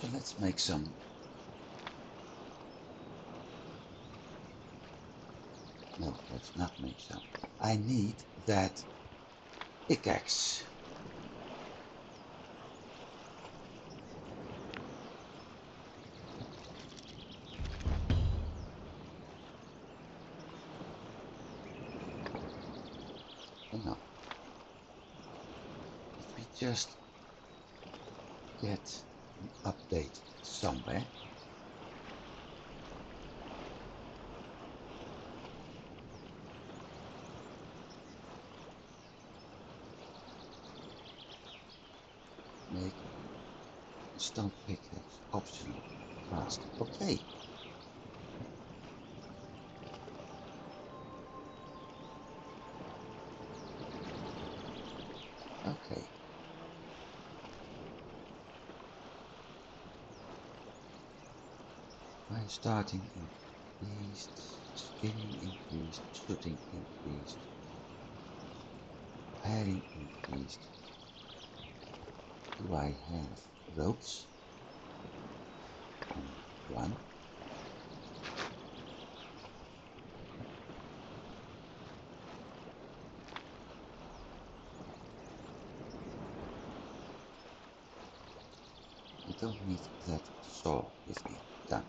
So let's make some. No, let's not make some. I need that pickaxe. Hang on. If we just get an update somewhere. Make a stone pickaxe optional. Fast. Okay. Okay. Fire starting increased, skinning increased, shooting increased, padding increased. Do I have ropes? One. I don't need that saw with me. Done.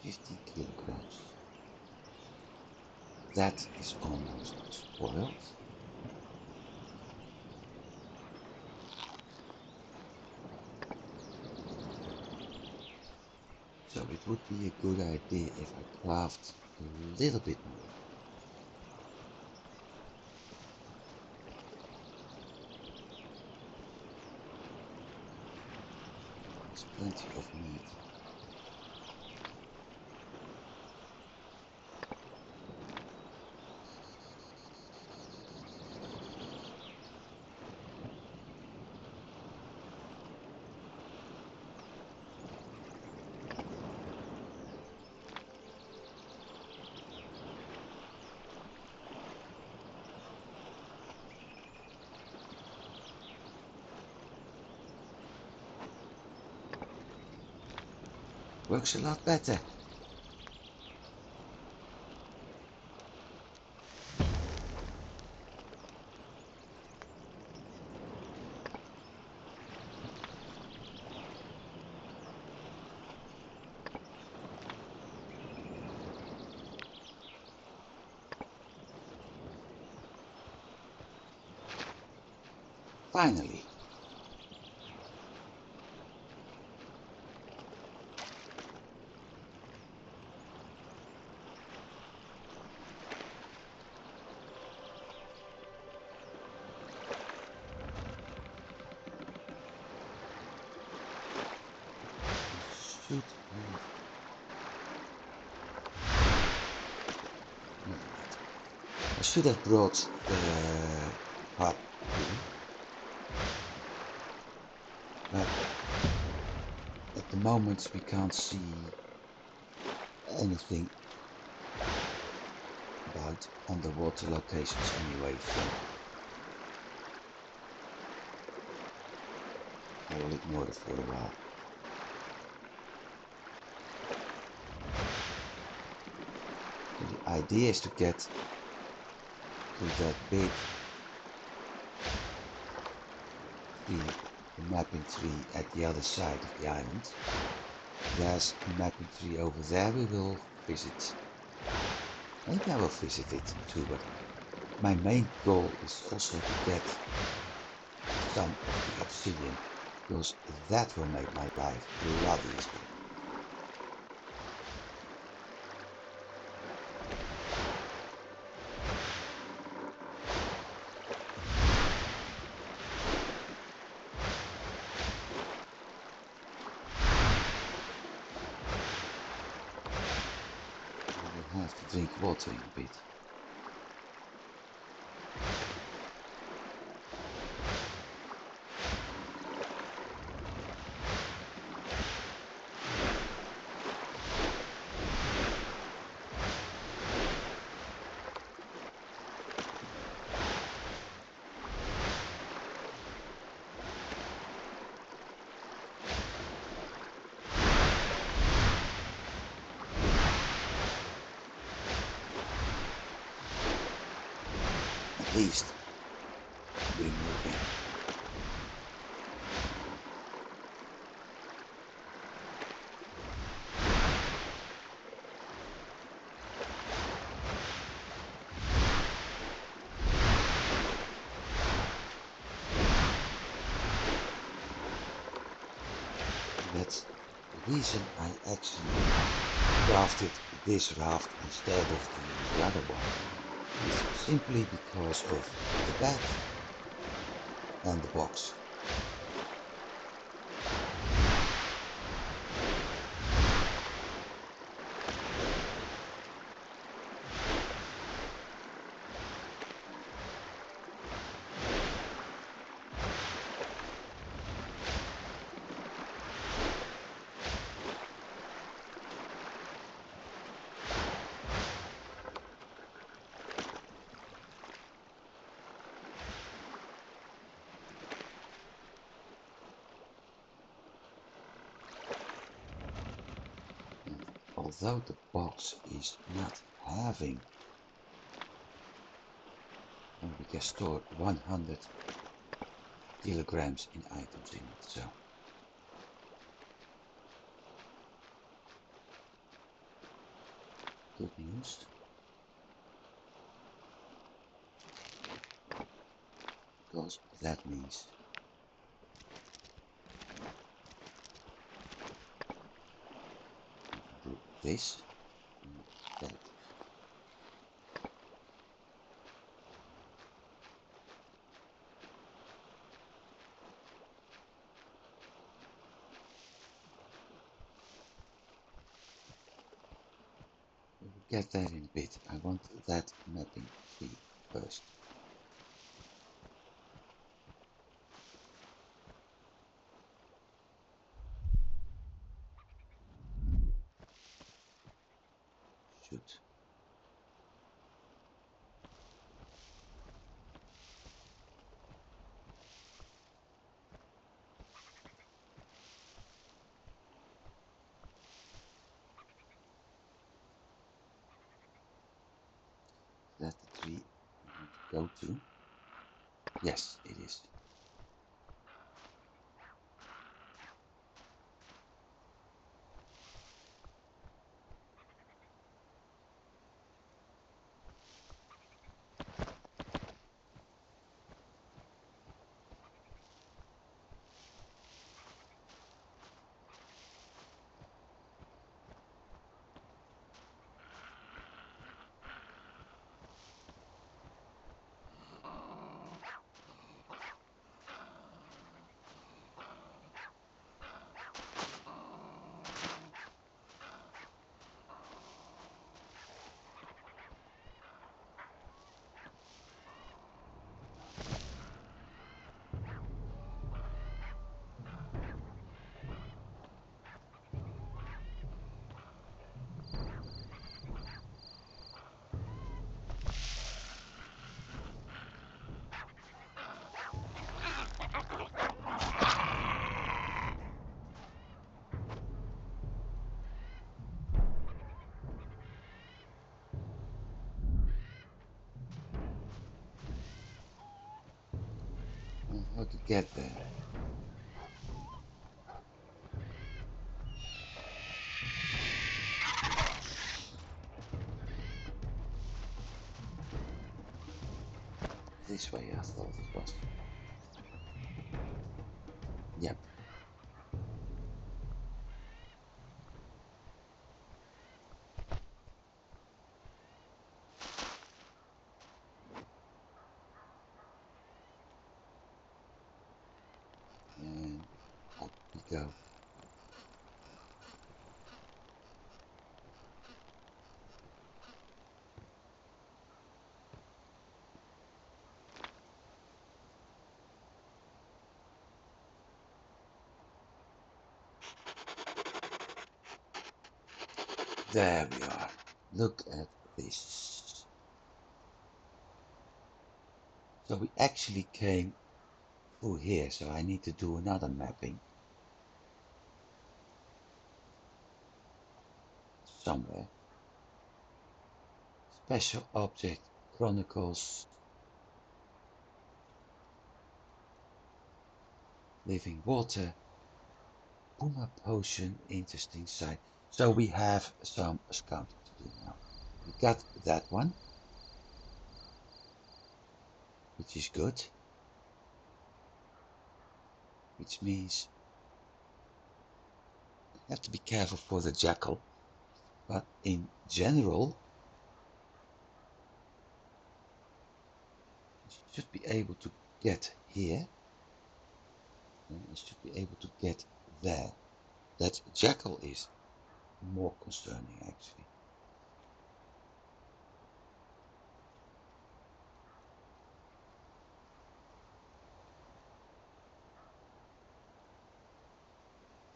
$50 kilograms. That is almost spoiled. So it would be a good idea if I craft a little bit more. There's plenty of meat. Works a lot better. Finally. Should have... I should have brought the hot glue, but at the moment we can't see anything about underwater locations anyway, so I will ignore it for a while. So the idea is to get to that big tree, the mapping tree at the other side of the island. There's a mapping tree over there we will visit. Maybe I will visit it too, but my main goal is also to get some of the obsidian, because that will make my life a lot easier. I will have to drink water in a bit. At least we're moving. That's the reason I actually crafted this raft instead of the other one. It's simply because of the bed and the box. Although the box is not having, and we can store 100 kilograms in items in it, so good news. Because that means this. That. We'll get that in a bit. I want that mapping tree first. Shoot. Is that the tree I want to go to? Yes, it is. How to get there? This way I thought it was. Yep. And up we go. There we are. Look at this. So we actually came through here, so I need to do another mapping somewhere. Special object chronicles living water. Puma potion, interesting sight. So we have some scouting to do now. We got that one, which is good. Which means I have to be careful for the jackal. But in general, I should be able to get here. And I should be able to get there. That jackal is more concerning actually.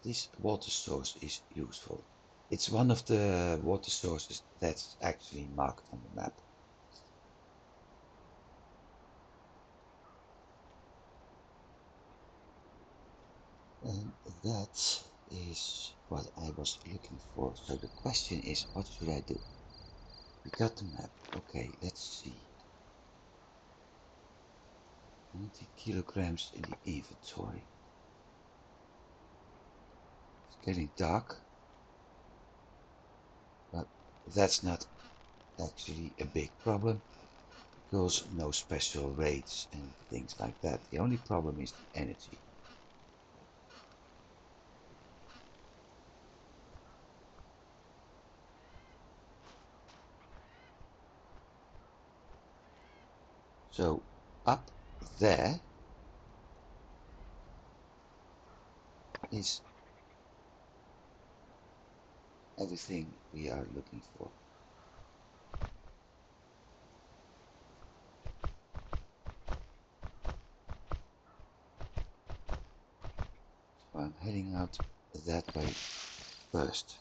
This water source is useful. It's one of the water sources that's actually marked on the map. And that is what I was looking for. So the question is, what should I do? We got the map. Okay, let's see. 90 kilograms in the inventory. It's getting dark, but that's not actually a big problem because no special raids and things like that. The only problem is the energy. So up there is everything we are looking for. So I'm heading out that way first.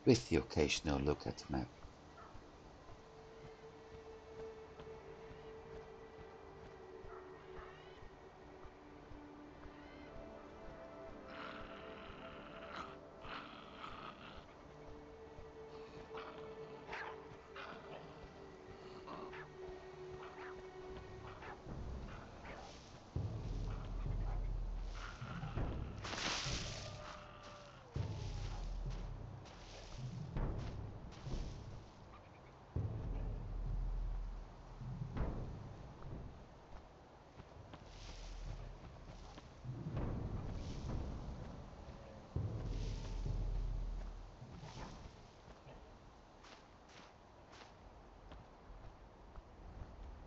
With the occasional look at the map.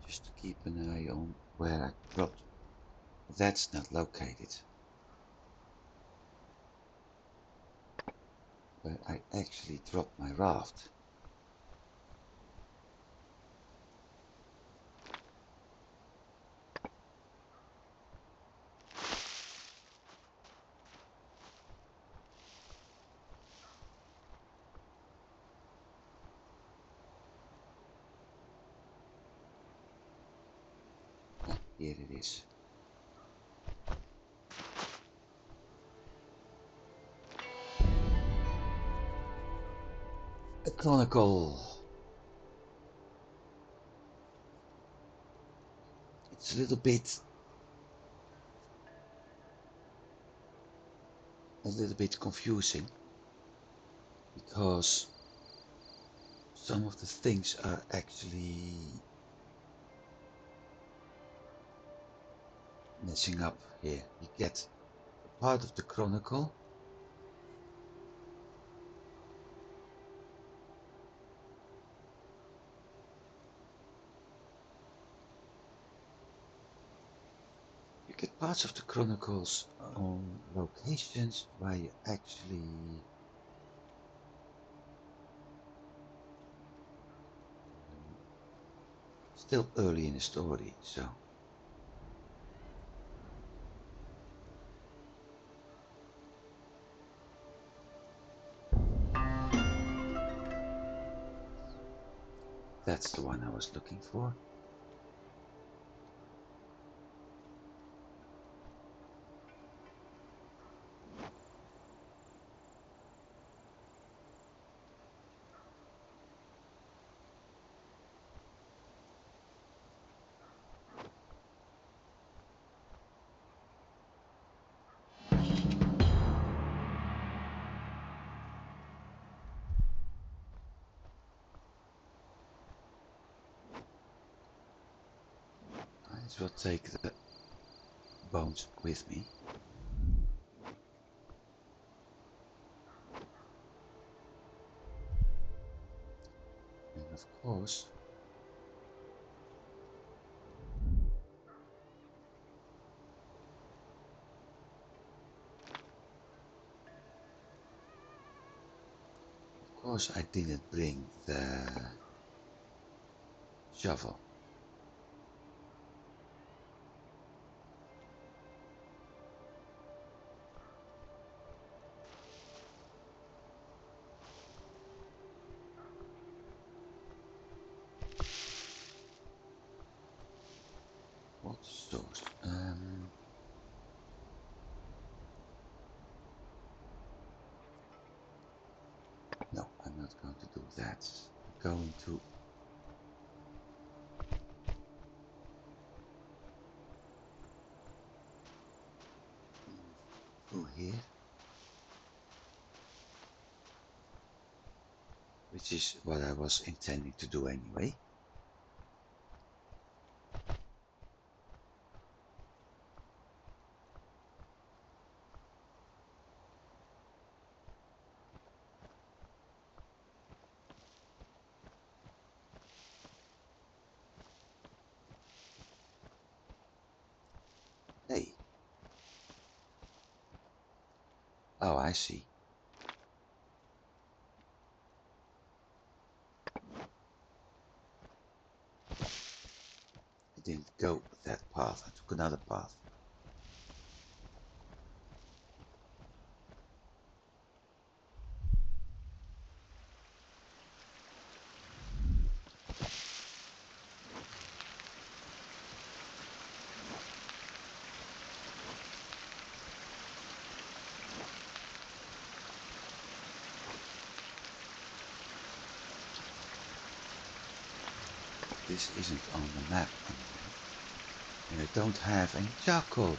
Just to keep an eye on where I dropped. That's not located. Where I actually dropped my raft. Ah, here it is. A chronicle. It's a little bit confusing because some of the things are actually messing up here. You get a part of the chronicle. You get parts of the chronicles on locations where you actually still early in the story, so that's the one I was looking for. Might as well take the bones with me. And of course I didn't bring the shovel. What source? No, I'm not going to do that. I'm going to through here, which is what I was intending to do anyway. Oh, I see. I didn't go that path. I took another path. This isn't on the map anymore. And I don't have any charcoal.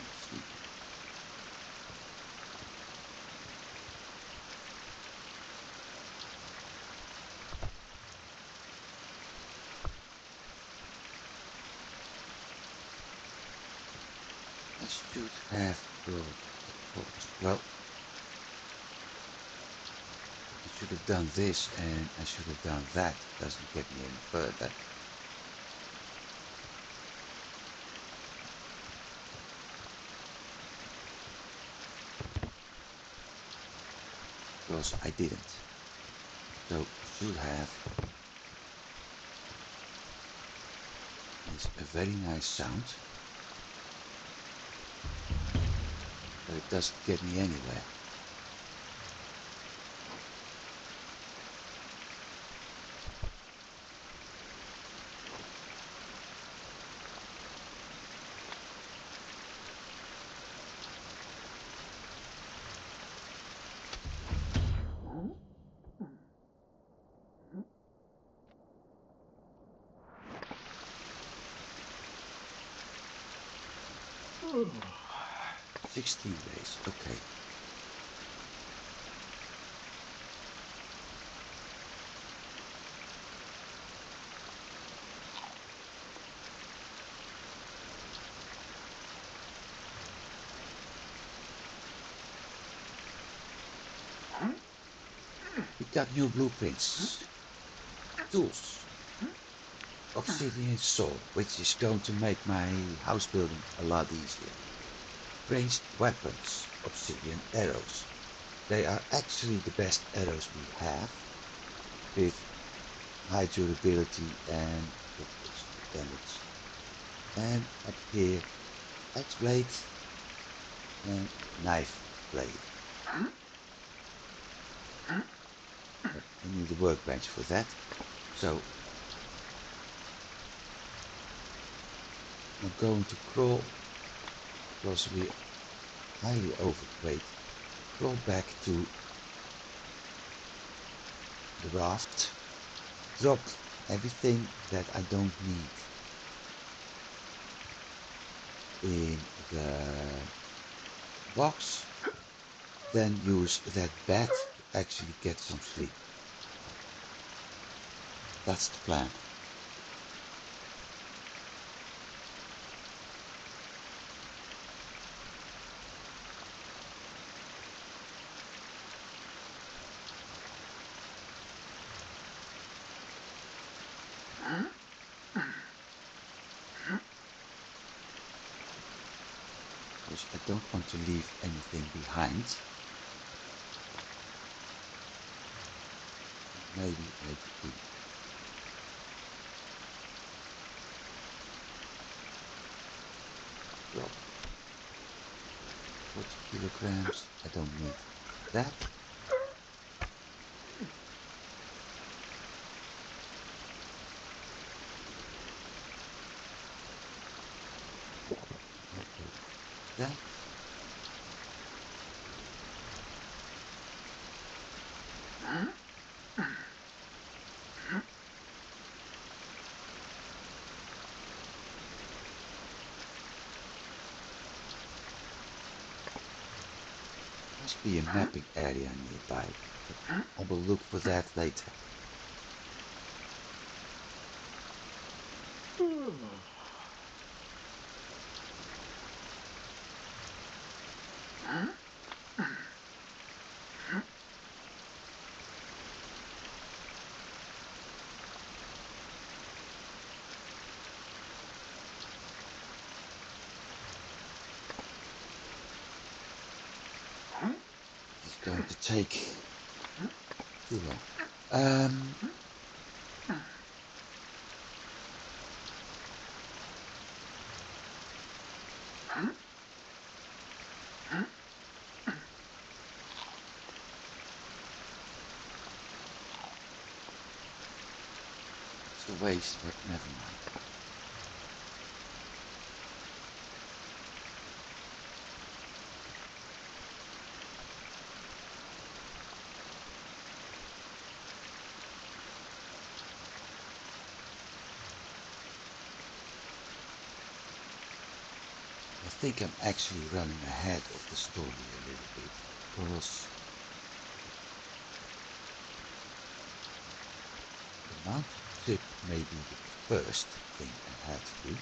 Let's see. I should have brought a torch. Well, I should have done this and I should have done that. Doesn't get me any further. Because I didn't. So should have is a very nice sound. But it doesn't get me anywhere. Oh. 16 days, okay. We got new blueprints. Tools. Obsidian saw, which is going to make my house building a lot easier. Ranged weapons. Obsidian arrows. They are actually the best arrows we have, with high durability and propulsive damage. And up here, axe blade and knife blade. I need a workbench for that, so I'm going to crawl, because we're highly overweight, crawl back to the raft, drop everything that I don't need in the box, then use that bed to actually get some sleep. That's the plan. Because I don't want to leave anything behind. Maybe I do. Drop 40 kilograms. I don't need that. Let go of that. must be a mapping area nearby, but I will look for that later. It's going to take too long. It's a waste, but never mind. I think I'm actually running ahead of the story a little bit, because the mountain trip may be the first thing I had to do.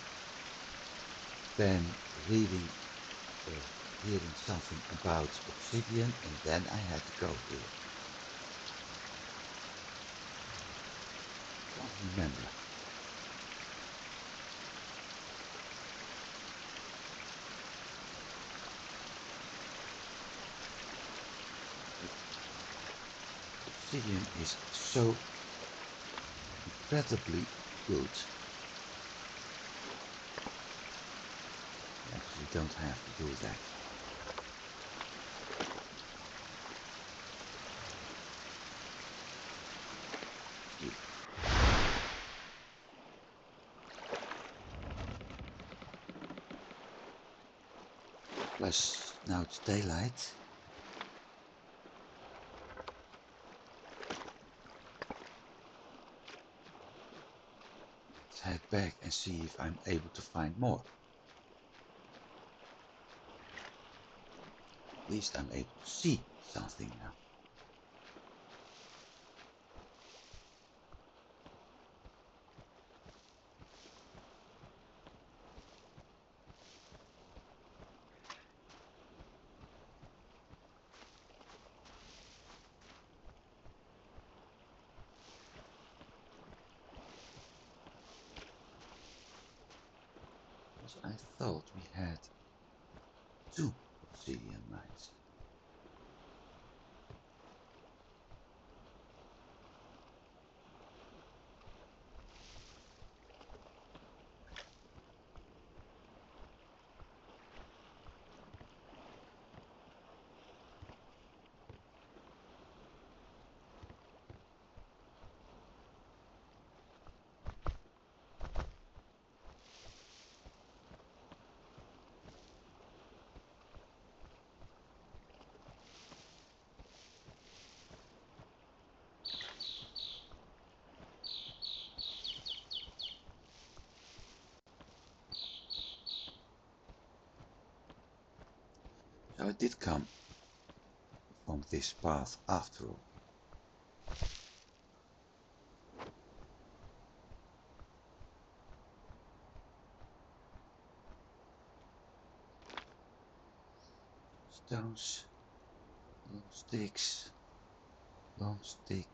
Then reading or hearing something about obsidian, and then I had to go here. Can't remember. Obsidian is so incredibly good. You actually don't have to do that. See. Plus, now it's daylight. Let's head back and see if I'm able to find more. At least I'm able to see something now. Because I thought we had 2 obsidian mines. So I did come from this path after all. Stones, long sticks, long stick.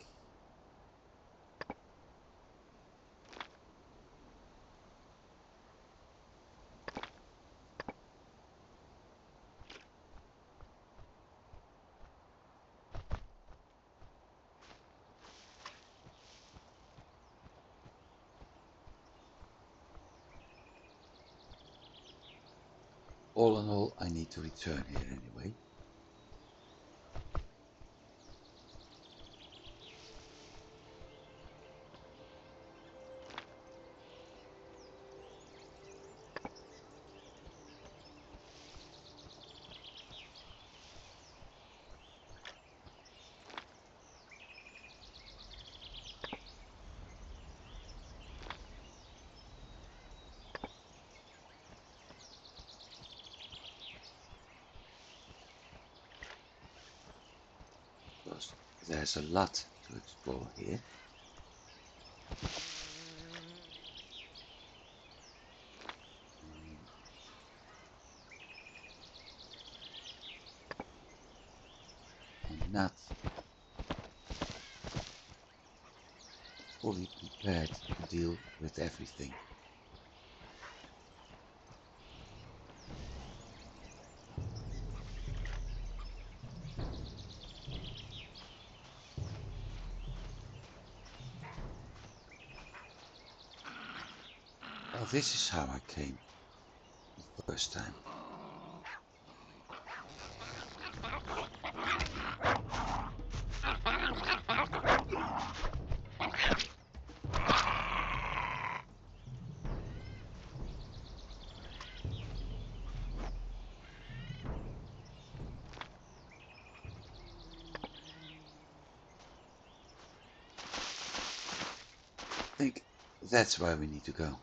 All in all, I need to return here anyway. There's a lot to explore here. I'm not fully prepared to deal with everything. Well, this is how I came the first time. I think that's where we need to go.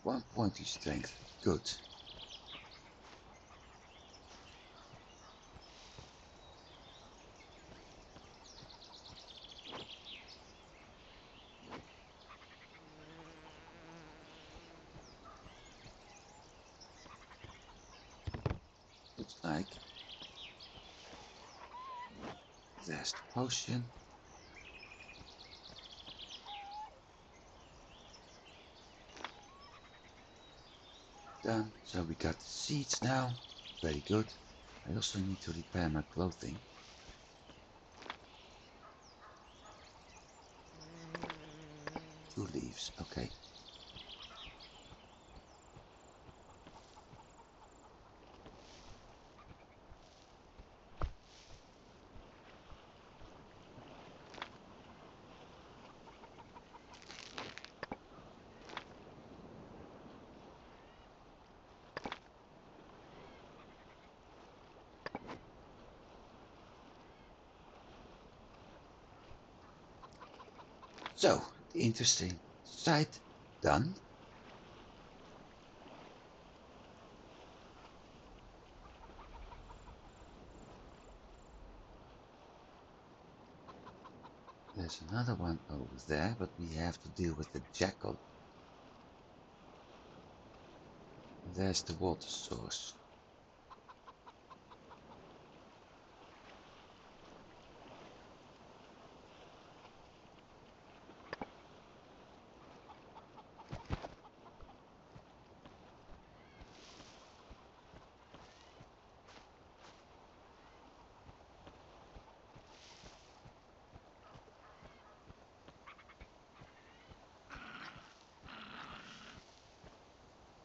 One point is strength. Good. Looks like there's the potion. Done. So we got the seeds now. Very good. I also need to repair my clothing. 2 leaves. Okay. So, the interesting side done. There's another one over there, but we have to deal with the jackal. There's the water source.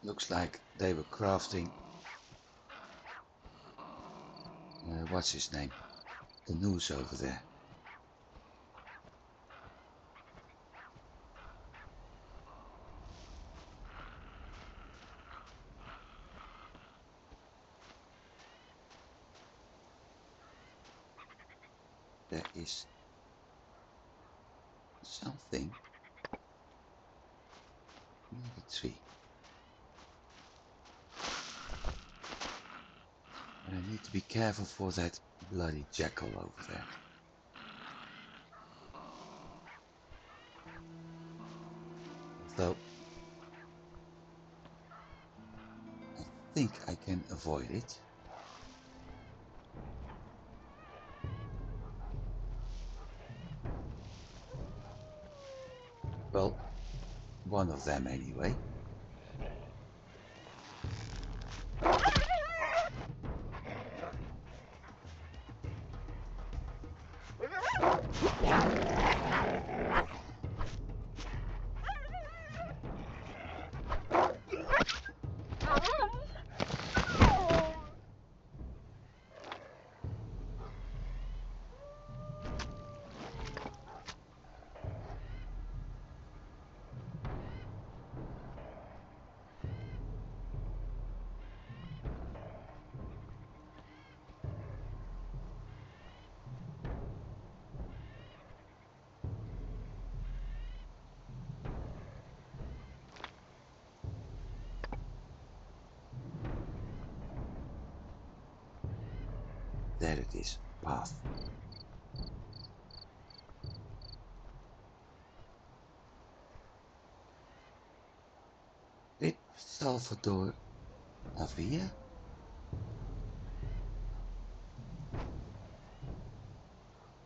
Looks like they were crafting, what's his name? Canoes over there. There is something near the tree. But I need to be careful for that bloody jackal over there. Although I think I can avoid it. Well, one of them anyway. there it is, path. Rip Salvador Avia?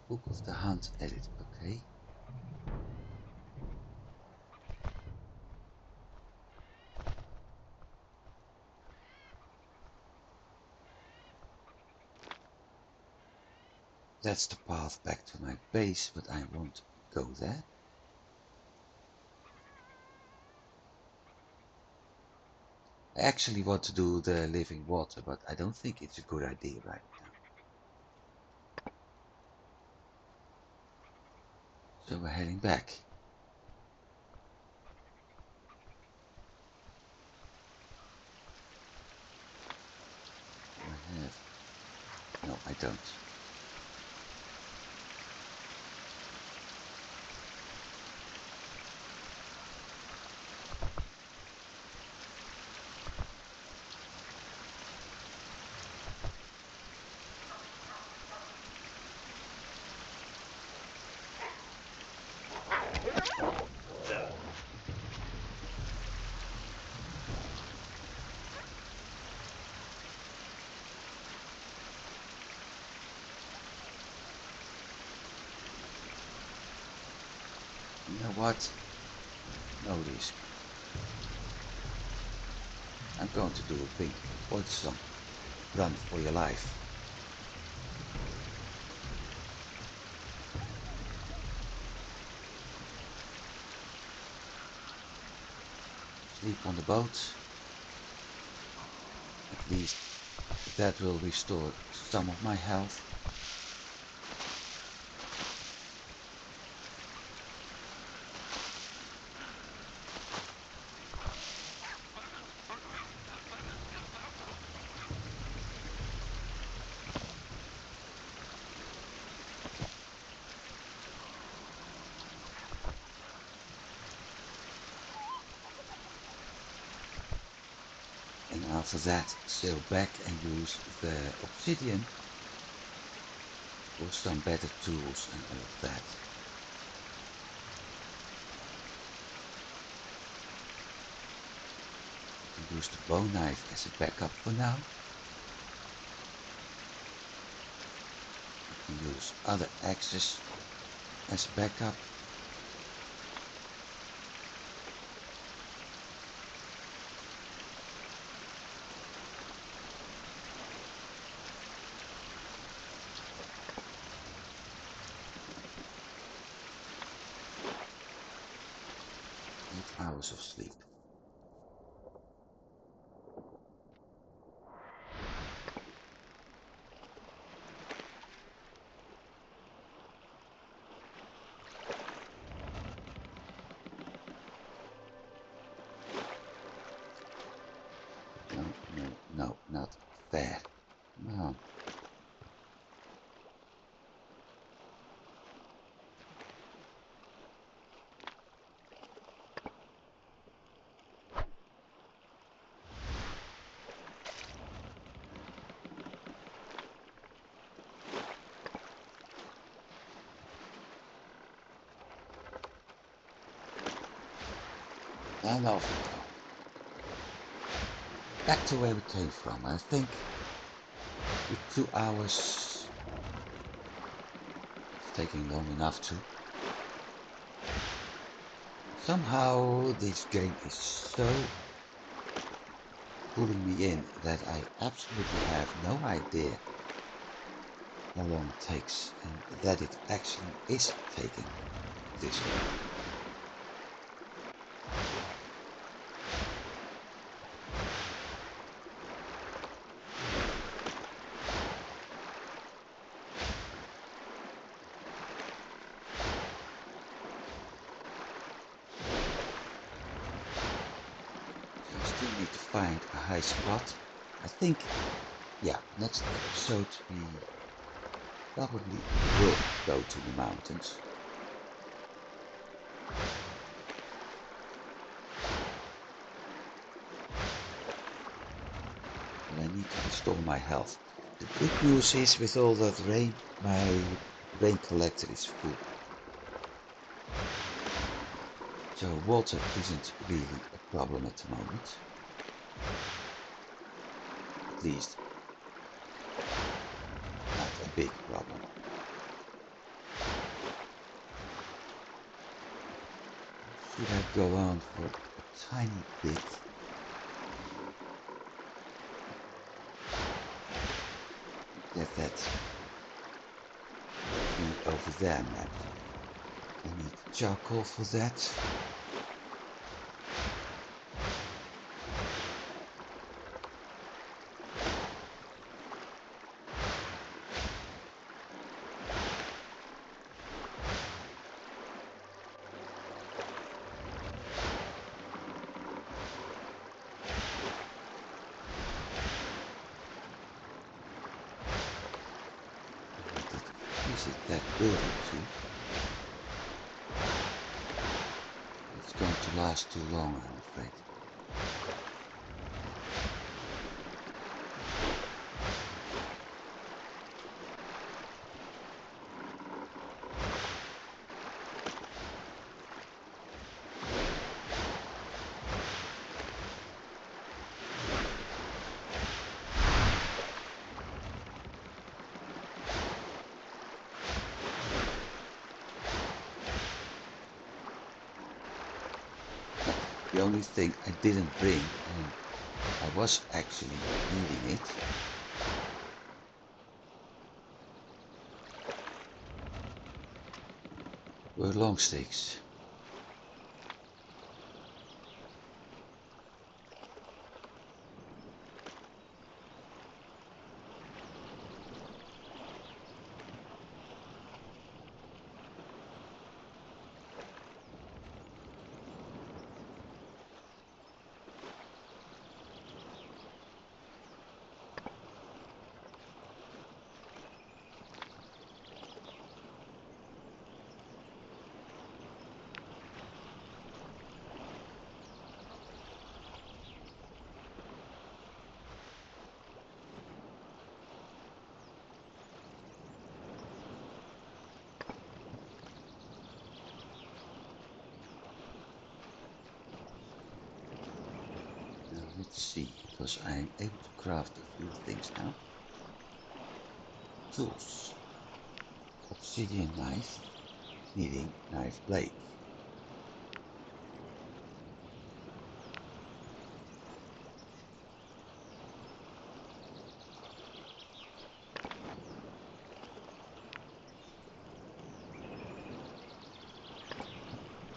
Book of the Hunt edit, okay. That's the path back to my base, but I won't go there. I actually want to do the living water, but I don't think it's a good idea right now. So we're heading back. Do I have? No, I don't. You know what? No risk. I'm going to do a Pink Floyd song. Run for your life. Sleep on the boat. At least that will restore some of my health. And after that, sail back and use the obsidian for some better tools and all of that. To use the bow knife as a backup for now. You can use other axes as backup. Hours of sleep. No, not fair. Come on. And off we go. Back to where we came from. I think with 2 hours it's taking long enough to. Somehow this game is so pulling me in that I absolutely have no idea how long it takes and that it actually is taking this long. Still need to find a high spot. I think, yeah, next episode we probably will go to the mountains. But I need to restore my health. The good news is with all that rain, my rain collector is full. So water isn't really a problem at the moment. At least not a big problem. Should I go on for a tiny bit? Get that tree over there mapped. I need charcoal for that. Visit that building too. It's going to last too long, I'm afraid. The only thing I didn't bring, and I was actually needing it, were long sticks. Now let's see, because I'm able to craft a few things now. Tools. Obsidian knife, needing knife blade.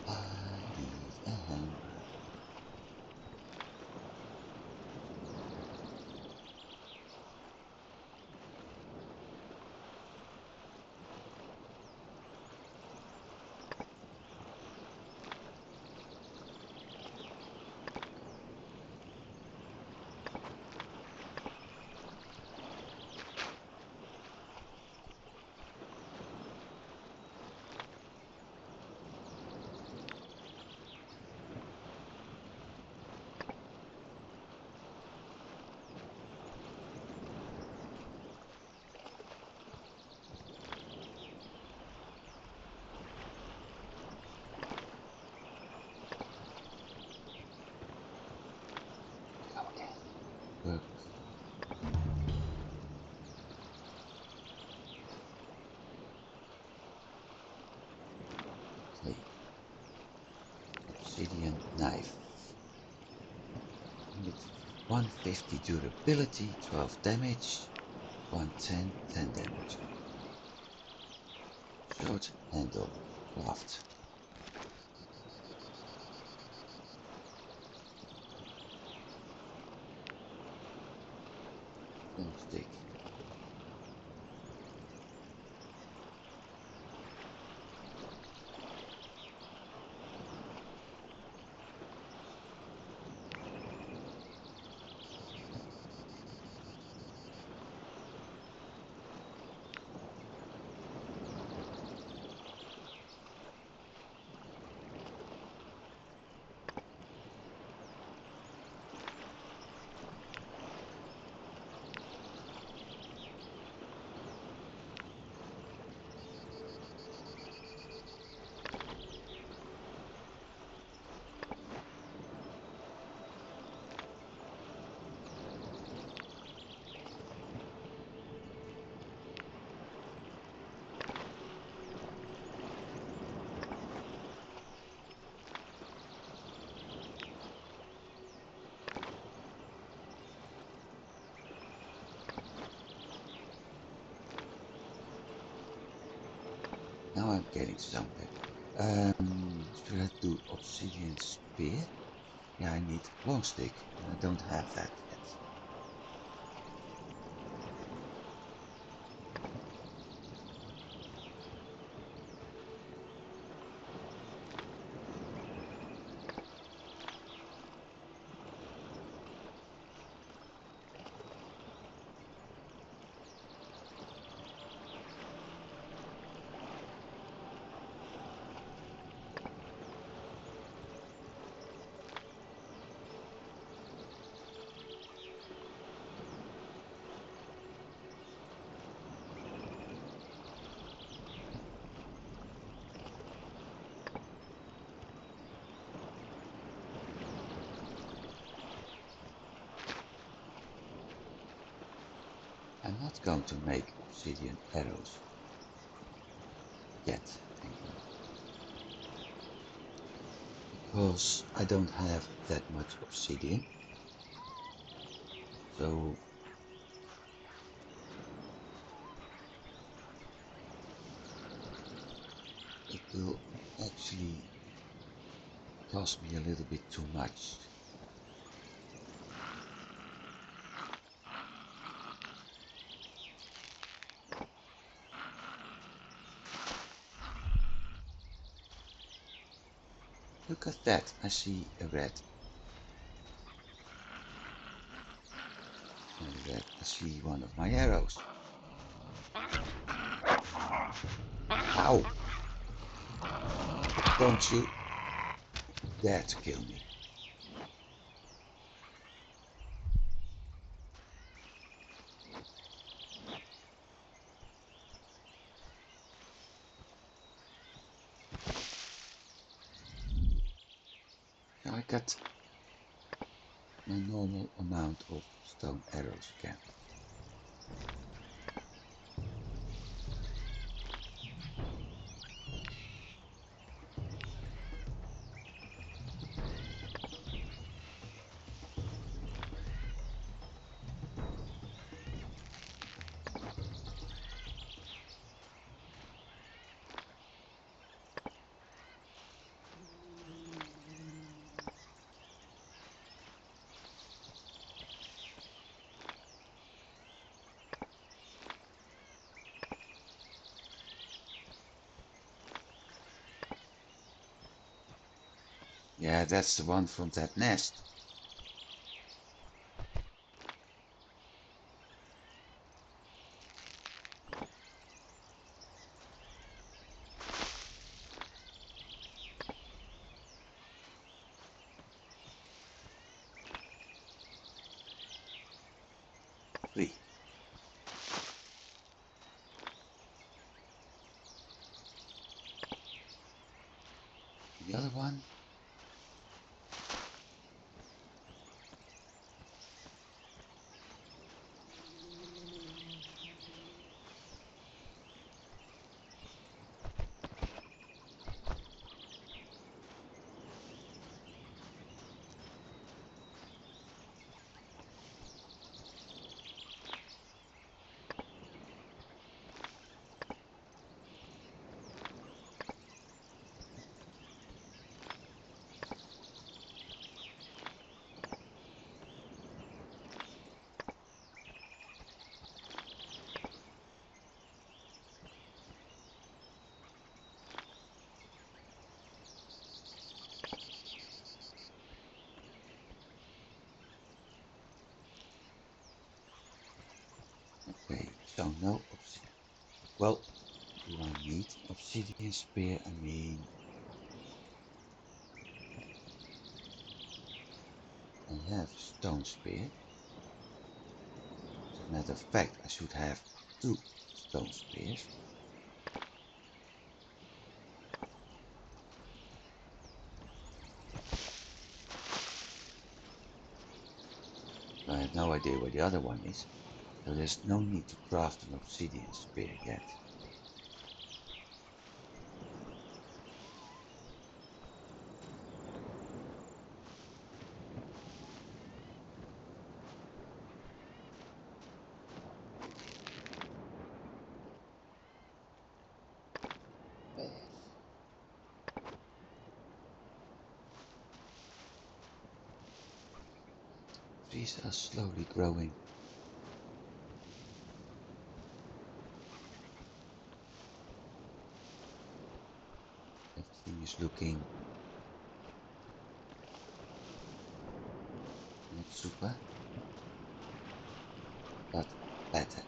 I need a hammer. Perfect. Okay. Obsidian knife. With 150 durability, 12 damage, 110, 10 damage. Short handle, craft. Long stick. now I'm getting somewhere. Should I do obsidian spear? Yeah, I need long stick, and I don't have that yet. I'm not going to make obsidian arrows yet, anyway, because I don't have that much obsidian. So it will actually cost me a little bit too much. Look at that, I see a red. I see one of my arrows. Ow! Don't you dare to kill me. Now I got my normal amount of stone arrows again. Yeah, that's the one from that nest. Three. The other one. Okay, so no obsidian. Well, do I need obsidian spear? I mean, I have stone spear. As a matter of fact, I should have two stone spears. I have no idea where the other one is, so there's no need to craft an obsidian spear yet. Trees are slowly growing. Everything is looking not super, but better.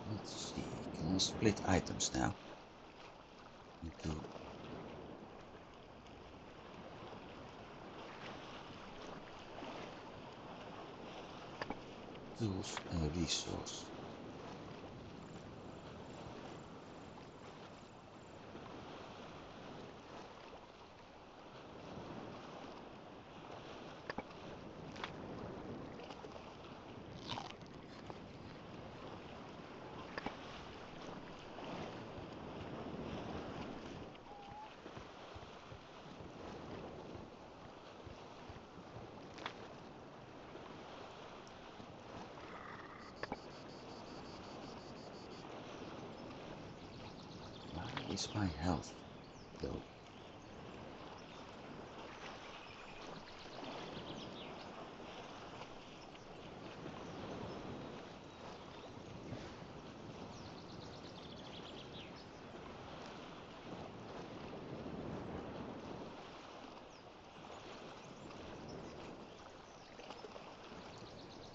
Let's see, can I split items now into tools and resource? Why is my health low?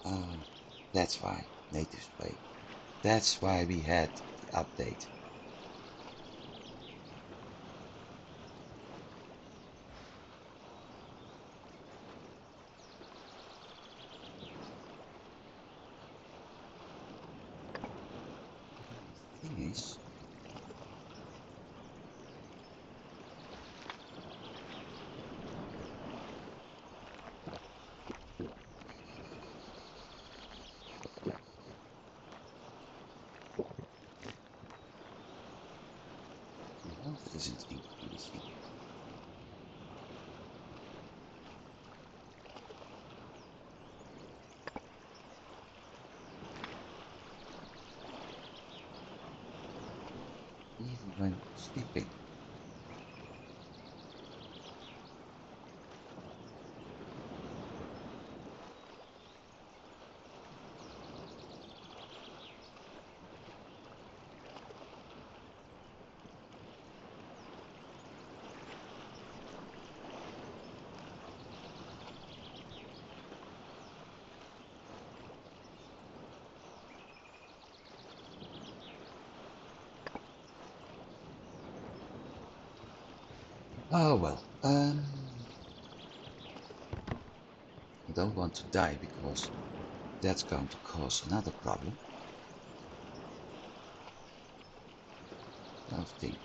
Ah, that's why. Native way. That's why we had the update. The thing is, my health isn't increasing. Even when sleeping. Oh well, I don't want to die because that's going to cause another problem. Crafting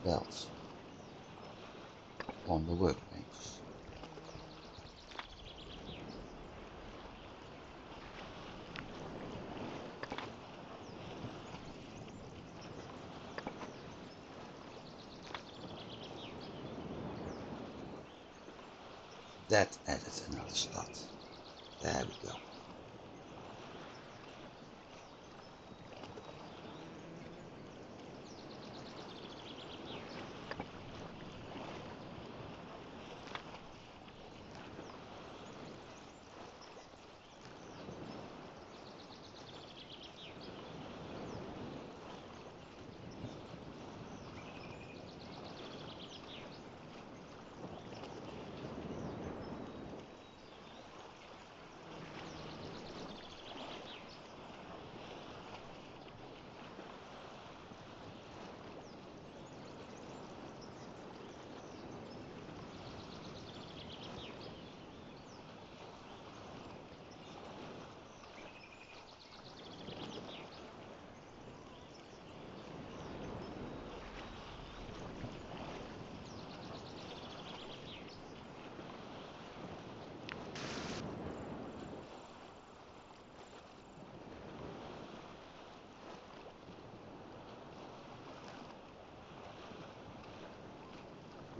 belts on the workbench. That added another slot. There we go.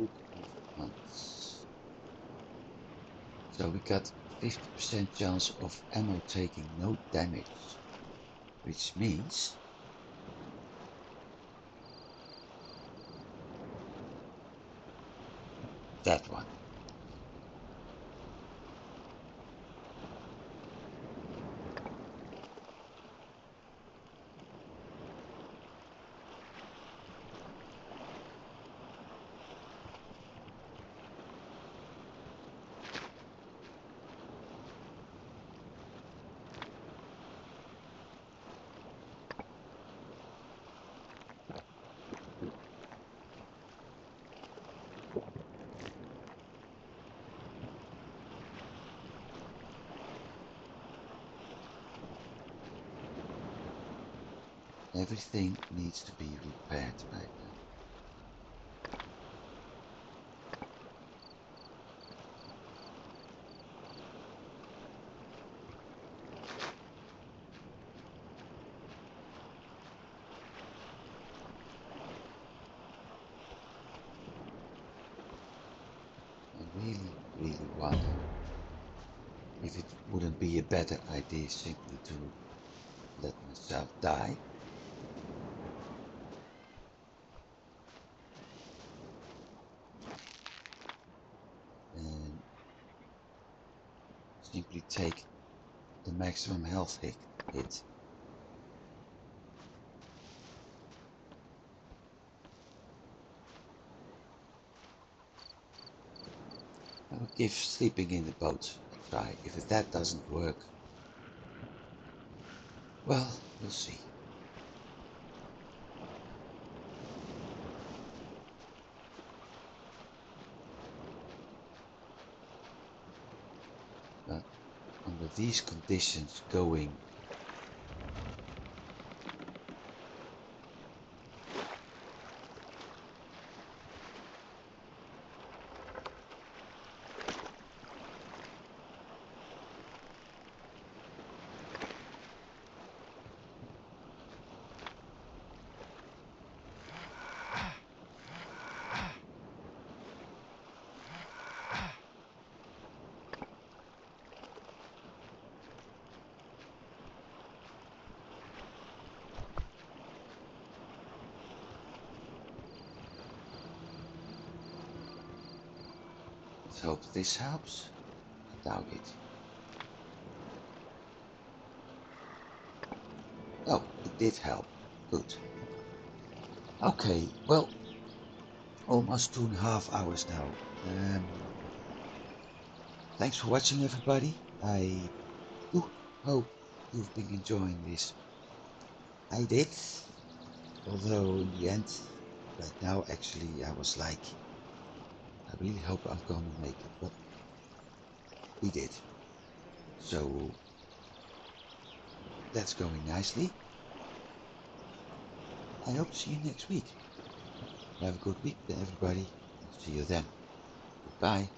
Book of Hunts. So we got 50% chance of ammo taking no damage, which means that one. Everything needs to be repaired right now. I really wonder if it wouldn't be a better idea simply to let myself die. And simply take the maximum health hit. I will give sleeping in the boat a try. If that doesn't work, well, we'll see. But under these conditions, going let's hope this helps. I doubt it. Oh, it did help. Good. Okay, well, almost 2.5 hours now. Thanks for watching, everybody. I do hope you've been enjoying this. I did, although in the end, right now, actually, I was like, I really hope I'm gonna make it, but we did. So that's going nicely. I hope to see you next week. Have a good week, everybody. See you then. Goodbye.